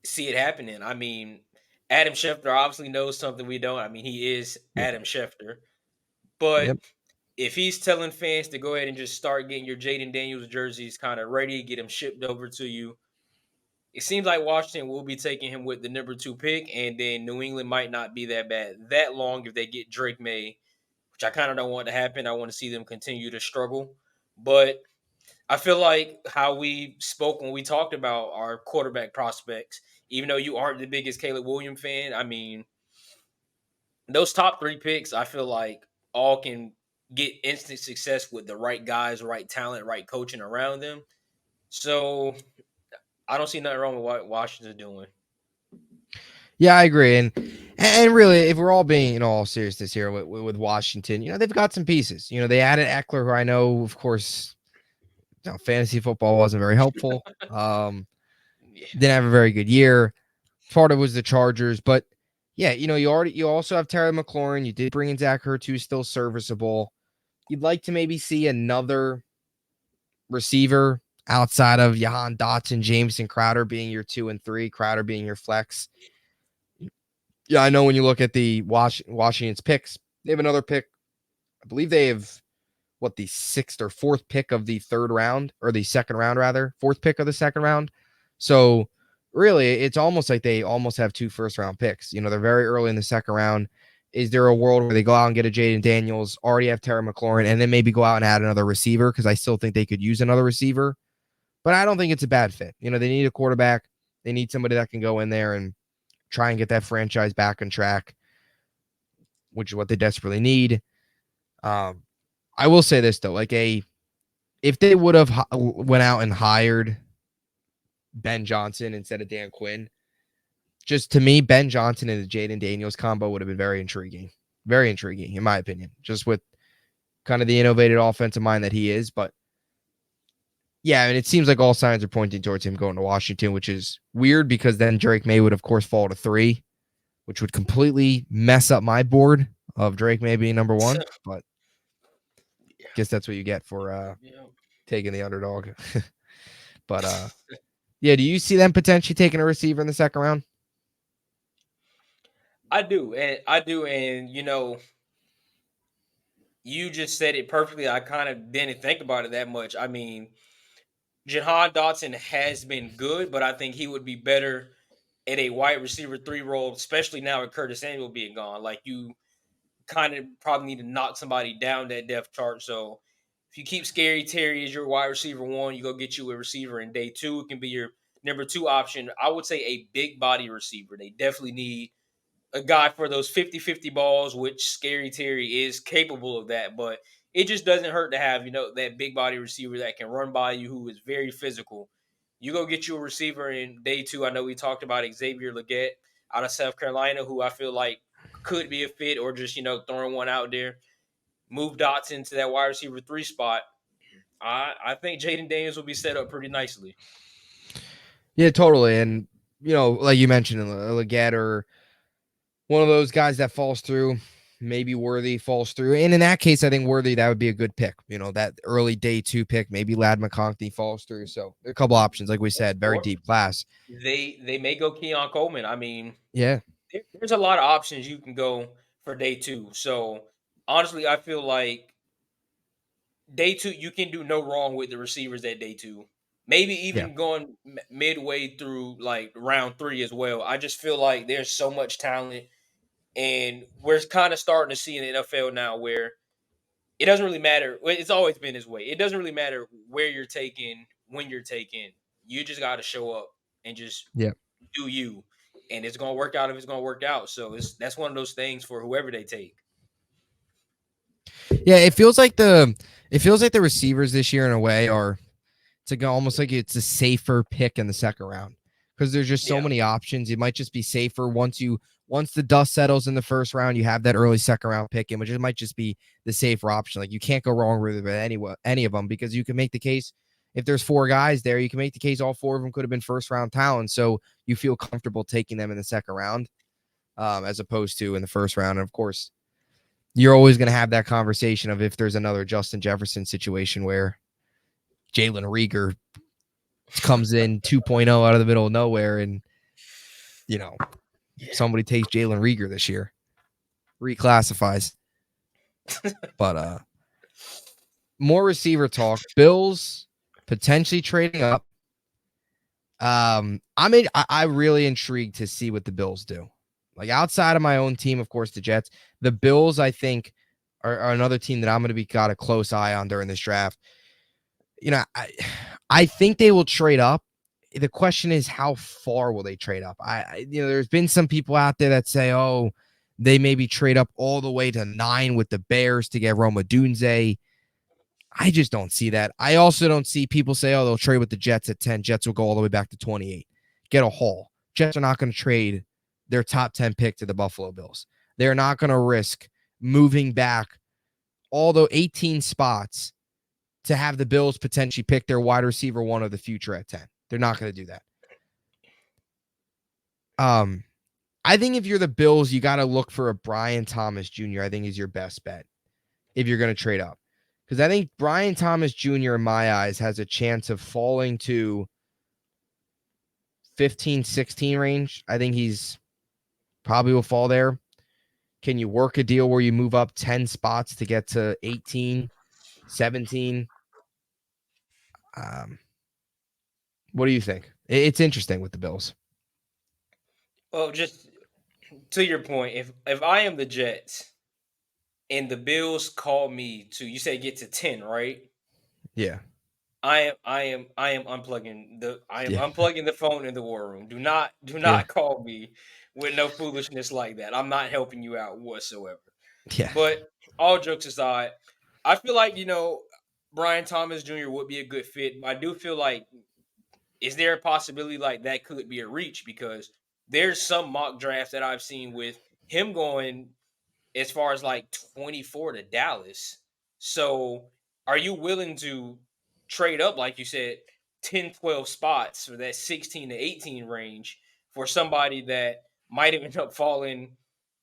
see it happening. I mean, Adam Schefter obviously knows something we don't. I mean, he is Yep. Adam Schefter. But Yep. if he's telling fans to go ahead and just start getting your Jaden Daniels jerseys kind of ready, get them shipped over to you, it seems like Washington will be taking him with the number 2 pick, and then New England might not be that bad that long if they get Drake May, which I kind of don't want to happen. I want to see them continue to struggle. But I feel like how we spoke when we talked about our quarterback prospects, even though you aren't the biggest Caleb Williams fan, I mean, those top 3 picks, I feel like all can get instant success with the right guys, right talent, right coaching around them. So I don't see nothing wrong with what Washington's doing. Yeah, I agree. And really, if we're all being in all seriousness here with Washington, they've got some pieces. They added Eckler, who I know, of course, fantasy football wasn't very helpful. Yeah. Didn't have a very good year. Part of it was the Chargers, but yeah, you also have Terry McLaurin. You did bring in Zach Ertz, who's still serviceable. You'd like to maybe see another receiver outside of Jahan Dotson, Jameson Crowder being your 2 and 3, Crowder being your flex. Yeah, I know when you look at the Washington's picks, they have another pick. I believe they have the 6th or 4th pick of the 3rd round, or the 2nd round rather, 4th pick of the 2nd round. So really, it's almost like they almost have 2 first-round picks. They're very early in the 2nd round. Is there a world where they go out and get a Jaden Daniels, already have Terry McLaurin, and then maybe go out and add another receiver? Because I still think they could use another receiver, but I don't think it's a bad fit. They need a quarterback. They need somebody that can go in there and try and get that franchise back on track, which is what they desperately need. I will say this though, if they would have went out and hired Ben Johnson instead of Dan Quinn, just to me, Ben Johnson and the Jaden Daniels combo would have been very intriguing in my opinion, just with kind of the innovative offensive mind that he is. But yeah, and it seems like all signs are pointing towards him going to Washington, which is weird because then Drake May would of course fall to 3, which would completely mess up my board of Drake May being number 1. But Yeah. guess that's what you get for Yeah. taking the underdog. But yeah, do you see them potentially taking a receiver in the 2nd round? I do, and you just said it perfectly. I kind of didn't think about it that much. I mean, Jahan Dotson has been good, but I think he would be better at a wide receiver 3 role, especially now with Curtis Samuel being gone. Like you kind of probably need to knock somebody down that depth chart. So if you keep Scary Terry as your wide receiver 1, you go get you a receiver in day 2. It can be your number 2 option. I would say a big body receiver. They definitely need a guy for those 50-50 balls, which Scary Terry is capable of that, but it just doesn't hurt to have, that big body receiver that can run by you, who is very physical. You go get you a receiver in day two. I know we talked about Xavier Legette out of South Carolina, who I feel like could be a fit, or just, throwing one out there. Move Dotson to that wide receiver three spot. I think Jaden Daniels will be set up pretty nicely. Yeah, totally. And like you mentioned, Leggett or one of those guys that falls through, maybe Worthy falls through. And in that case, I think Worthy, that would be a good pick. That early day two pick, maybe Lad McConkey falls through. So a couple options, like we said, very Or deep class. they may go Keon Coleman. I mean, Yeah. there's a lot of options you can go for day two. So honestly, I feel like day two, you can do no wrong with the receivers at day two. Maybe Yeah. even going midway through like round three as well. I just feel like there's so much talent, and we're kind of starting to see in the NFL now where it doesn't really matter. It's always been this way. It doesn't really matter where you're taking, when you're taking. You just got to show up and just Yeah. do you, and it's gonna work out if it's gonna work out. So that's one of those things for whoever they take. Yeah. It feels like the receivers this year in a way are to go almost like it's a safer pick in the second round because there's just so Yeah, many options. It might just be safer once the dust settles in the first round, you have that early second round pick in, which it might just be the safer option. Like you can't go wrong with any of them because you can make the case if there's four guys there, you can make the case all four of them could have been first round talent. So you feel comfortable taking them in the second round as opposed to in the first round. And of course, you're always going to have that conversation of if there's another Justin Jefferson situation where Jalen Rieger comes in 2.0 out of the middle of nowhere and, you know, yeah. somebody takes Jalen Rieger this year, reclassifies. But more receiver talk. Bills potentially trading up. I really intrigued to see what the Bills do. Like outside of my own team, of course, the Jets. The Bills, I think, are another team that I'm going to be got a close eye on during this draft. I think they will trade up. The question is, how far will they trade up? There's been some people out there that say, oh, they maybe trade up all the way to 9 with the Bears to get Roma Dunze. I just don't see that. I also don't see people say, oh, they'll trade with the Jets at 10. Jets will go all the way back to 28. Get a haul. Jets are not going to trade their top 10 pick to the Buffalo Bills. They're not going to risk moving back all the 18 spots to have the Bills potentially pick their wide receiver one of the future at 10. They're not going to do that. I think if you're the Bills, you got to look for a Brian Thomas Jr. I think is your best bet if you're going to trade up. Because I think Brian Thomas Jr., in my eyes, has a chance of falling to 15, 16 range. I think he's probably will fall there. Can you work a deal where you move up 10 spots to get to 18, 17? Um, what do you think? It's interesting with the Bills. Well, just to your point, if I am the Jets and the Bills call me to, you say get to 10, right? Yeah. I am Yeah. unplugging the phone in the war room. Do Yeah. not call me with no foolishness like that. I'm not helping you out whatsoever. Yeah. But all jokes aside, I feel like, Brian Thomas Jr. would be a good fit. But I do feel like, is there a possibility like that could be a reach? Because there's some mock drafts that I've seen with him going as far as like 24 to Dallas. So are you willing to trade up, like you said, 10, 12 spots for that 16 to 18 range for somebody that might end up falling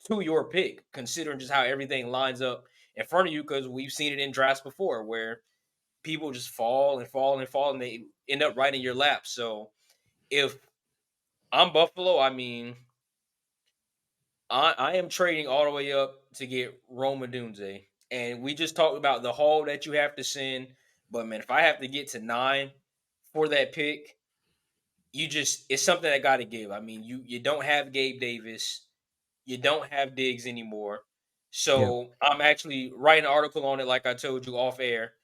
to your pick, considering just how everything lines up in front of you? Because we've seen it in drafts before where people just fall and fall and fall and they end up right in your lap. So if I'm Buffalo, I mean, I am trading all the way up to get Roma Dunze. And we just talked about the haul that you have to send. But man, if I have to get to 9 for that pick, it's something I gotta give. I mean, you don't have Gabe Davis, you don't have Diggs anymore. Yeah. So I'm actually writing an article on it, like I told you off air.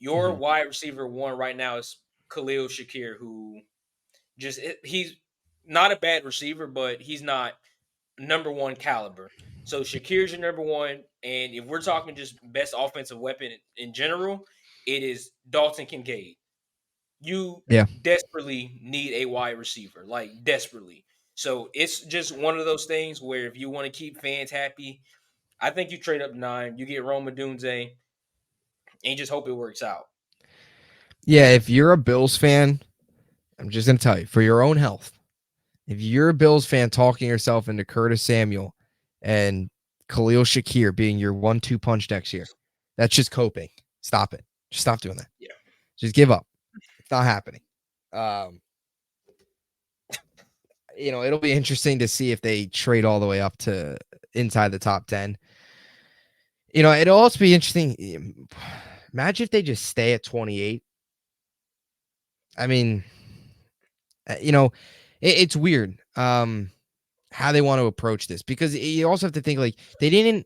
Your Mhm. wide receiver one right now is Khalil Shakir, who he's not a bad receiver, but he's not number one caliber. So Shakir's your number one, and if we're talking just best offensive weapon in general, it is Dalton Kincaid. You Yeah. desperately need a wide receiver, like desperately. So it's just one of those things where if you want to keep fans happy, I think you trade up 9, you get Roma Dunze, and you just hope it works out. Yeah, if you're a Bills fan, I'm just gonna tell you, for your own health, if you're a Bills fan talking yourself into Curtis Samuel and Khalil Shakir being your 1-2 punch next year, that's just coping. Stop it. Just stop doing that. Yeah. Just give up. It's not happening. Um, it'll be interesting to see if they trade all the way up to inside the top 10. It'll also be interesting. Imagine if they just stay at 28. I mean, it's weird how they want to approach this, because you also have to think, like, they didn't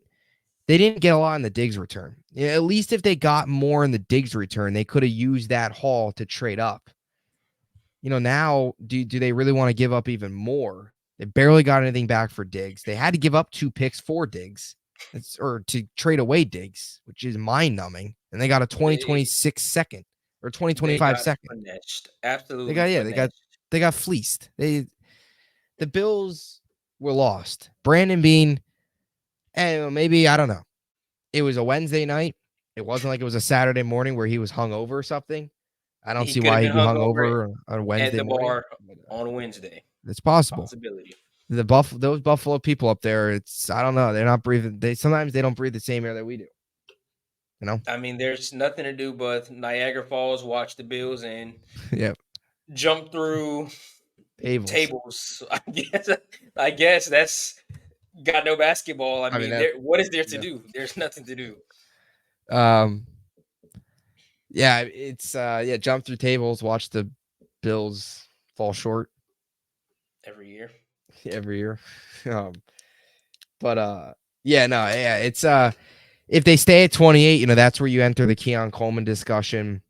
get a lot in the Diggs return. At least if they got more in the Diggs return, they could have used that haul to trade up. Now do they really want to give up even more? They barely got anything back for Diggs. They had to give up 2 picks for Diggs. Or to trade away Diggs, which is mind numbing. And they got a They 2026 second or they 2025 got second. finessed. They Absolutely got yeah, finessed. they got fleeced. The Bills were lost. Brandon Beane, and maybe, I don't know. It was a Wednesday night. It wasn't like it was a Saturday morning where he was hungover or something. I don't He see could have why been he'd be hungover hungover on a at Wednesday the morning. bar on Wednesday. It's possible. Possibility. Those Buffalo people up there, I don't know. They're not breathing. Sometimes they don't breathe the same air that we do. I mean, there's nothing to do but Niagara Falls, watch the Bills, and Yeah. jump through Tables. tables. I guess that's got no basketball. I I mean, mean, that, what is there to yeah. do? There's nothing to do Um, yeah, it's jump through tables, watch the Bills fall short every year. every year. Um, but yeah, no, yeah, it's if they stay at 28, that's where you enter the Keon Coleman discussion.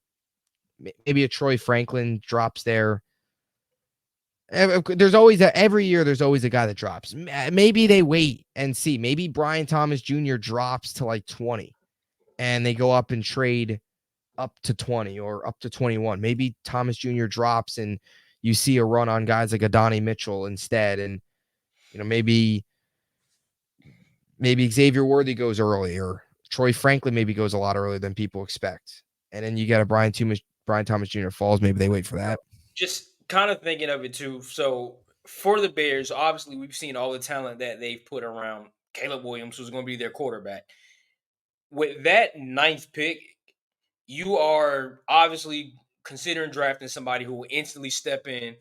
Maybe a Troy Franklin drops there. There's always every year there's always a guy that drops. Maybe they wait and see. Maybe Brian Thomas Jr. drops to like 20 and they go up and trade up to 20 or up to 21. Maybe Thomas Jr. drops and you see a run on guys like Adonai Mitchell instead. And, maybe Xavier Worthy goes early, or Troy Franklin maybe goes a lot earlier than people expect. And then you got a Brian Thomas Jr. falls. Maybe they wait for that. Just kind of thinking of it too. So for the Bears, obviously we've seen all the talent that they've put around Caleb Williams, who's going to be their quarterback. With that ninth pick, you are obviously considering drafting somebody who will instantly step in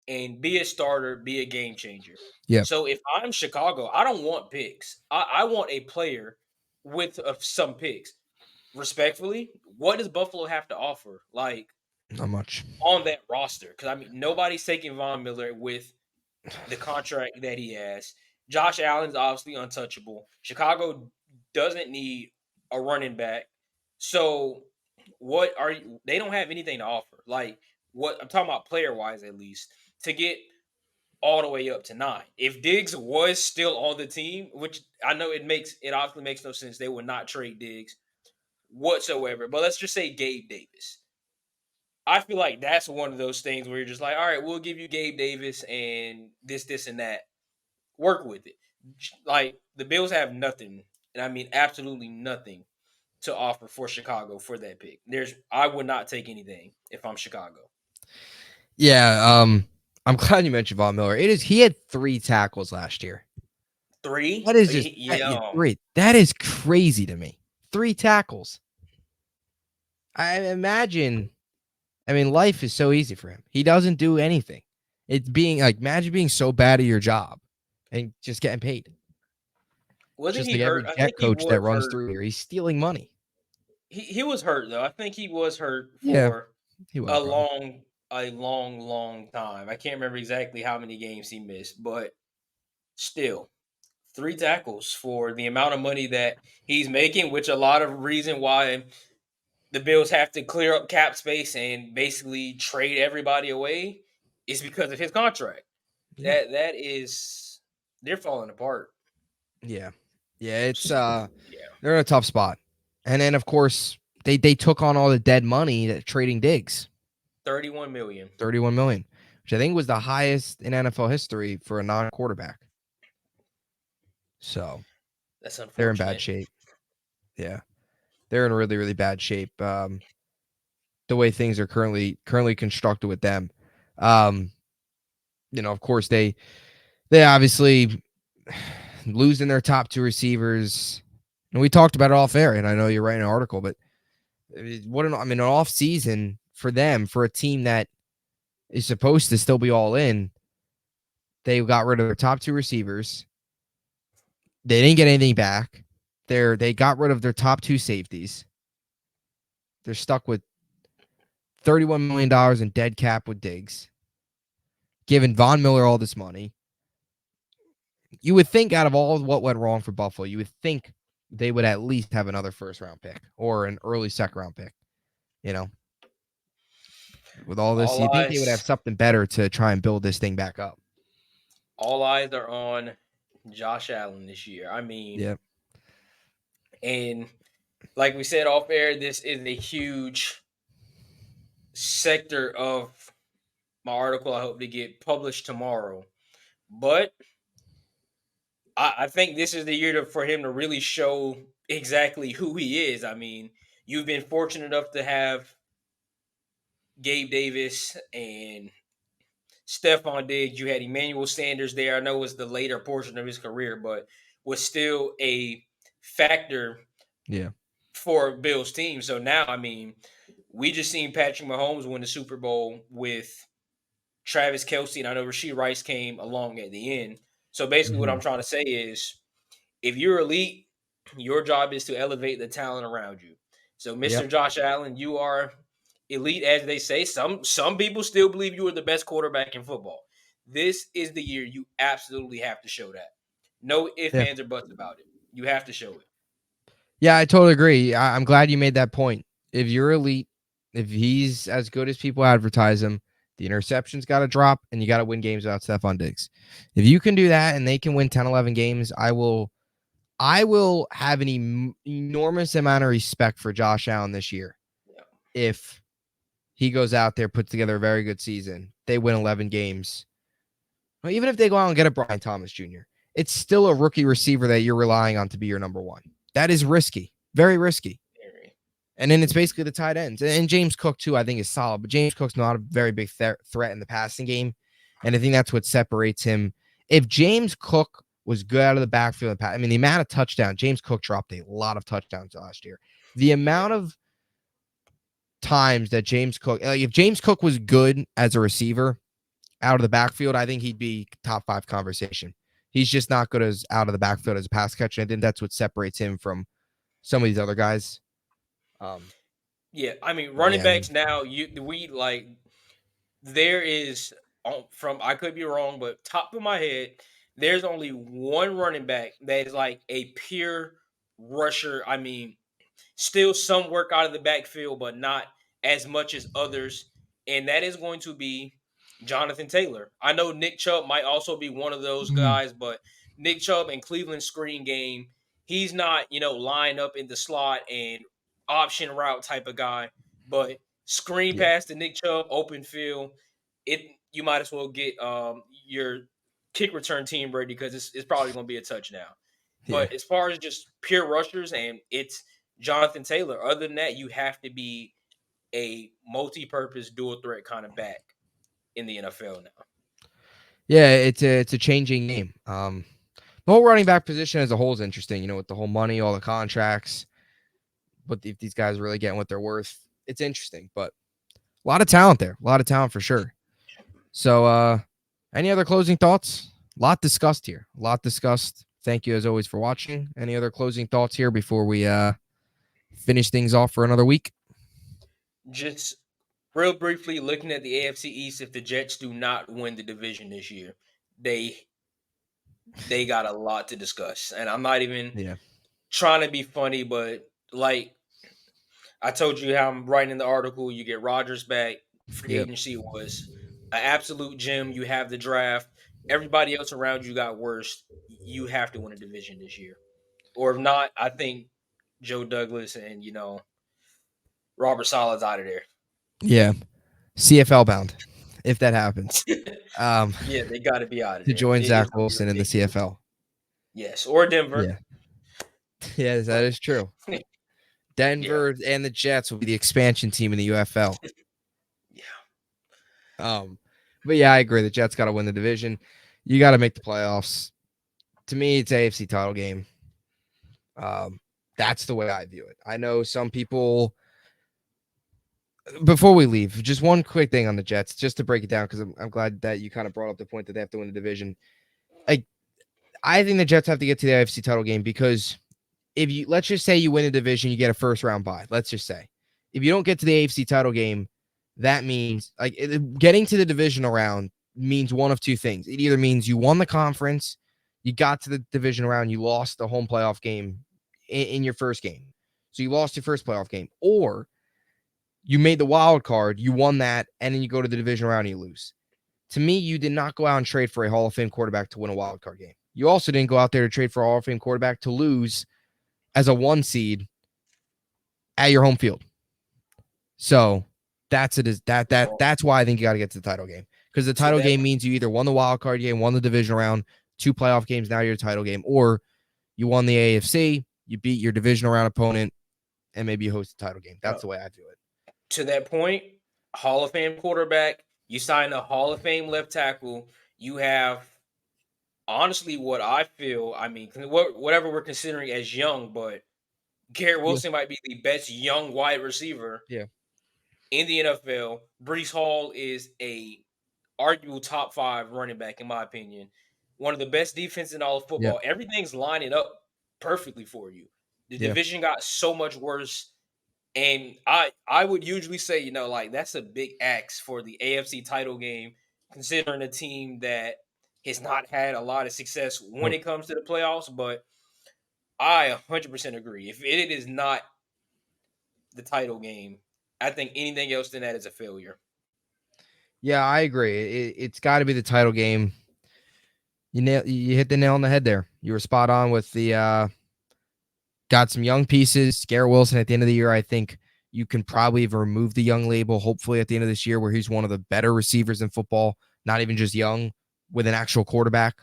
and be a starter, be a game changer. Yeah, So if I'm Chicago, I don't want picks. I want a player with some picks. Respectfully, what does Buffalo have to offer? Like not much. on that roster? Because I mean, nobody's taking Von Miller with the contract that he has. Josh Allen's obviously untouchable. Chicago doesn't need a running back. So what are you, they don't have anything to offer. Like what I'm talking about player wise at least to get all the way up to 9. If Diggs was still on the team, which I know it obviously makes no sense. They would not trade Diggs whatsoever. But let's just say Gabe Davis. I feel like that's one of those things where you're just like, all right, we'll give you Gabe Davis and this, and that. Work with it. Like the Bills have nothing, and I mean absolutely nothing to offer for Chicago for that pick. I would not take anything if I'm Chicago. Yeah, I'm glad you mentioned Von Miller. He had 3 tackles last year. That 3? is just Yeah. 3. That is crazy to me. 3 tackles. I imagine. I mean, life is so easy for him. He doesn't do anything. It's being like, imagine being so bad at your job and just getting paid. Wasn't Just he like every hurt? I jet think he coach that was runs hurt. through here, he's stealing money. He was hurt though. I think he was hurt Yeah, for he was a probably. long time. I can't remember exactly how many games he missed, but still 3 tackles for the amount of money that he's making, which a lot of reason why the Bills have to clear up cap space and basically trade everybody away is because of his contract. Yeah. That is. they're falling apart. Yeah. Yeah, it's Yeah, they're in a tough spot. And then of course they took on all the dead money that trading Diggs, 31 million. 31 million, which I think was the highest in NFL history for a non-quarterback. So, That's they're in bad unfortunate. shape. Yeah. They're in really really bad shape. The way things are currently constructed with them. Um, of course they obviously losing their top two receivers. And we talked about it off air, and I know you're writing an article, but an off season for them, for a team that is supposed to still be all in. They got rid of their top two receivers. They didn't get anything back. They got rid of their top two safeties. They're stuck with $31 million in dead cap with Diggs, giving Von Miller all this money. You would think out of all what went wrong for Buffalo, you would think they would at least have another first round pick or an early second round pick. You know, with all this, All you think they would have eyes, something better to try and build this thing back up. all eyes are on Josh Allen this year. I mean, Yeah. and like we said off air, this is a huge sector of my article. I hope to get published tomorrow. But I think this is the year for him to really show exactly who he is. I mean, you've been fortunate enough to have Gabe Davis and Stephon Diggs. You had Emmanuel Sanders there. I know it was the later portion of his career, but was still a factor Yeah. for Bill's team. So now, I mean, we just seen Patrick Mahomes win the Super Bowl with Travis Kelsey, and I know Rasheed Rice came along at the end. So basically, what Mm-hmm. I'm trying to say is, if you're elite, your job is to elevate the talent around you. So, Mr. Yep. Josh Allen, you are elite, as they say. Some people still believe you are the best quarterback in football. This is the year you absolutely have to show that. No ifs, Yeah. ands, or buts about it. You have to show it. Yeah, I totally agree. I'm glad you made that point. If you're elite, if he's as good as people advertise him, the interceptions got to drop and you got to win games without Stephon Diggs. If you can do that and they can win 10, 11 games, I will have an enormous amount of respect for Josh Allen this year. Yeah. If he goes out there, puts together a very good season, they win 11 games. Well, even if they go out and get a Brian Thomas Jr., it's still a rookie receiver that you're relying on to be your number one. That is risky, very risky. Very. And then it's basically the tight ends. And James Cook, too, I think is solid. But James Cook's not a very big threat in the passing game. And I think that's what separates him. If James Cook was good out of the backfield, I mean, the amount of touchdowns, James Cook dropped a lot of touchdowns last year. The Yeah. amount of times that James Cook, like if James Cook was good as a receiver out of the backfield, I think he'd be top five conversation. He's just not good as out of the backfield as a pass catcher. I think that's what separates him from some of these other guys. Um, Yeah. I mean, but running yeah, I mean, backs now, we like there is from I could be wrong, but top of my head, there's only one running back that is like a pure rusher. I mean, still some work out of the backfield, but not as much as others. And that is going to be Jonathan Taylor. I know Nick Chubb might also be one of those Mhm. guys, but Nick Chubb in Cleveland screen game, he's not, line up in the slot and option route type of guy. But screen Yeah, pass to Nick Chubb, open field, it you might as well get your kick return team ready because it's probably going to be a touchdown. yeah, But as far as just pure rushers, and it's Jonathan Taylor. Other than that, you have to be a multi-purpose dual threat kind of back in the NFL now. yeah. It's a changing game. The whole running back position as a whole is interesting. With the whole money, all the contracts, but if these guys are really getting what they're worth, it's interesting. But a lot of talent there, a lot of talent for sure. So, any other closing thoughts? A lot discussed here. A lot discussed. Thank you as always for watching. Any other closing thoughts here before we finish things off for another week? Just real briefly, looking at the AFC East, if the Jets do not win the division this year, they they got a lot to discuss. And I'm not even Yeah. trying to be funny, but like I told you how I'm writing in the article, you get Rodgers back. Free Yep. agency was an absolute gem. You have the draft. everybody else around you got worse, you have to win a division this year. Or if not, I think Joe Douglas and Robert Sala's out of there. Yeah, CFL bound if that happens. Yeah, they got to be out of To there. join It's Zach gonna be Wilson in the ridiculous. CFL. Yes, or Denver. Yeah, yes, that is true. Yeah, Denver and the Jets will be the expansion team in the UFL. yeah. But yeah, I agree. The Jets got to win the division. You got to make the playoffs. To me, it's AFC title game. That's the way I view it. I know some people. Before we leave, just one quick thing on the Jets, just to break it down, because I'm glad that you kind of brought up the point that they have to win the division. I think the Jets have to get to the AFC title game because if you let's just say you win a division, you get a first round bye. Let's just say if you don't get to the AFC title game, that means getting to the divisional round means one of two things. It either means you won the conference, you got to the division round, you lost the home playoff game in your first game, so you lost your first playoff game, or you made the wild card, you won that, and then you go to the division round and you lose. To me, you did not go out and trade for a Hall of Fame quarterback to win a wild card game. You also didn't go out there to trade for a Hall of Fame quarterback to lose as a 1 seed at your home field. So that's that's why I think you got to get to the title game, because the title game means you either won the wild card game, won the division round, 2 playoff games, now you're a title game, or you won the AFC, you beat your divisional round opponent, and maybe you host the title game. That's the way I view it. To that point, Hall of Fame quarterback, you sign a Hall of Fame left tackle, you have honestly what I feel, I mean, whatever we're considering as young, but Garrett Wilson might be the best young wide receiver in the NFL. Brees Hall is a arguable top 5 running back, in my opinion. One of the best defense in all of football. Everything's lining up perfectly for you. The division got so much worse. And I would usually say, like that's a big axe for the AFC title game, considering a team that has not had a lot of success when it comes to the playoffs. But I 100% agree. If it is not the title game, I think anything else than that is a failure. Yeah, I agree. It's got to be the title game. You hit the nail on the head there. You were spot on with the got some young pieces. Garrett Wilson at the end of the year, I think you can probably remove the young label, hopefully at the end of this year, where he's one of the better receivers in football, not even just young, with an actual quarterback.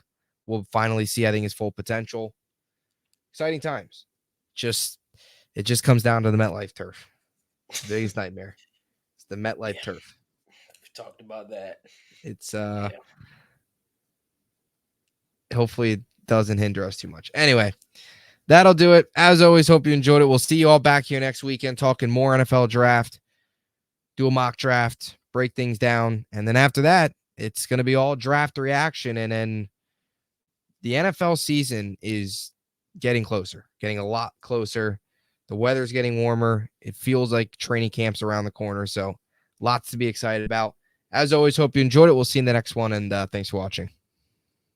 We'll finally see, I think, his full potential. Exciting times. It just comes down to the MetLife turf. It's the biggest nightmare. It's the MetLife turf. We talked about that. It's hopefully it doesn't hinder us too much. Anyway, that'll do it. As always, hope you enjoyed it. We'll see you all back here next weekend talking more NFL draft, do a mock draft, break things down. And then after that, it's going to be all draft reaction. And then the NFL season is getting closer, getting a lot closer. The weather's getting warmer. It feels like training camp's around the corner. So lots to be excited about. As always, hope you enjoyed it. We'll see you in the next one. And thanks for watching.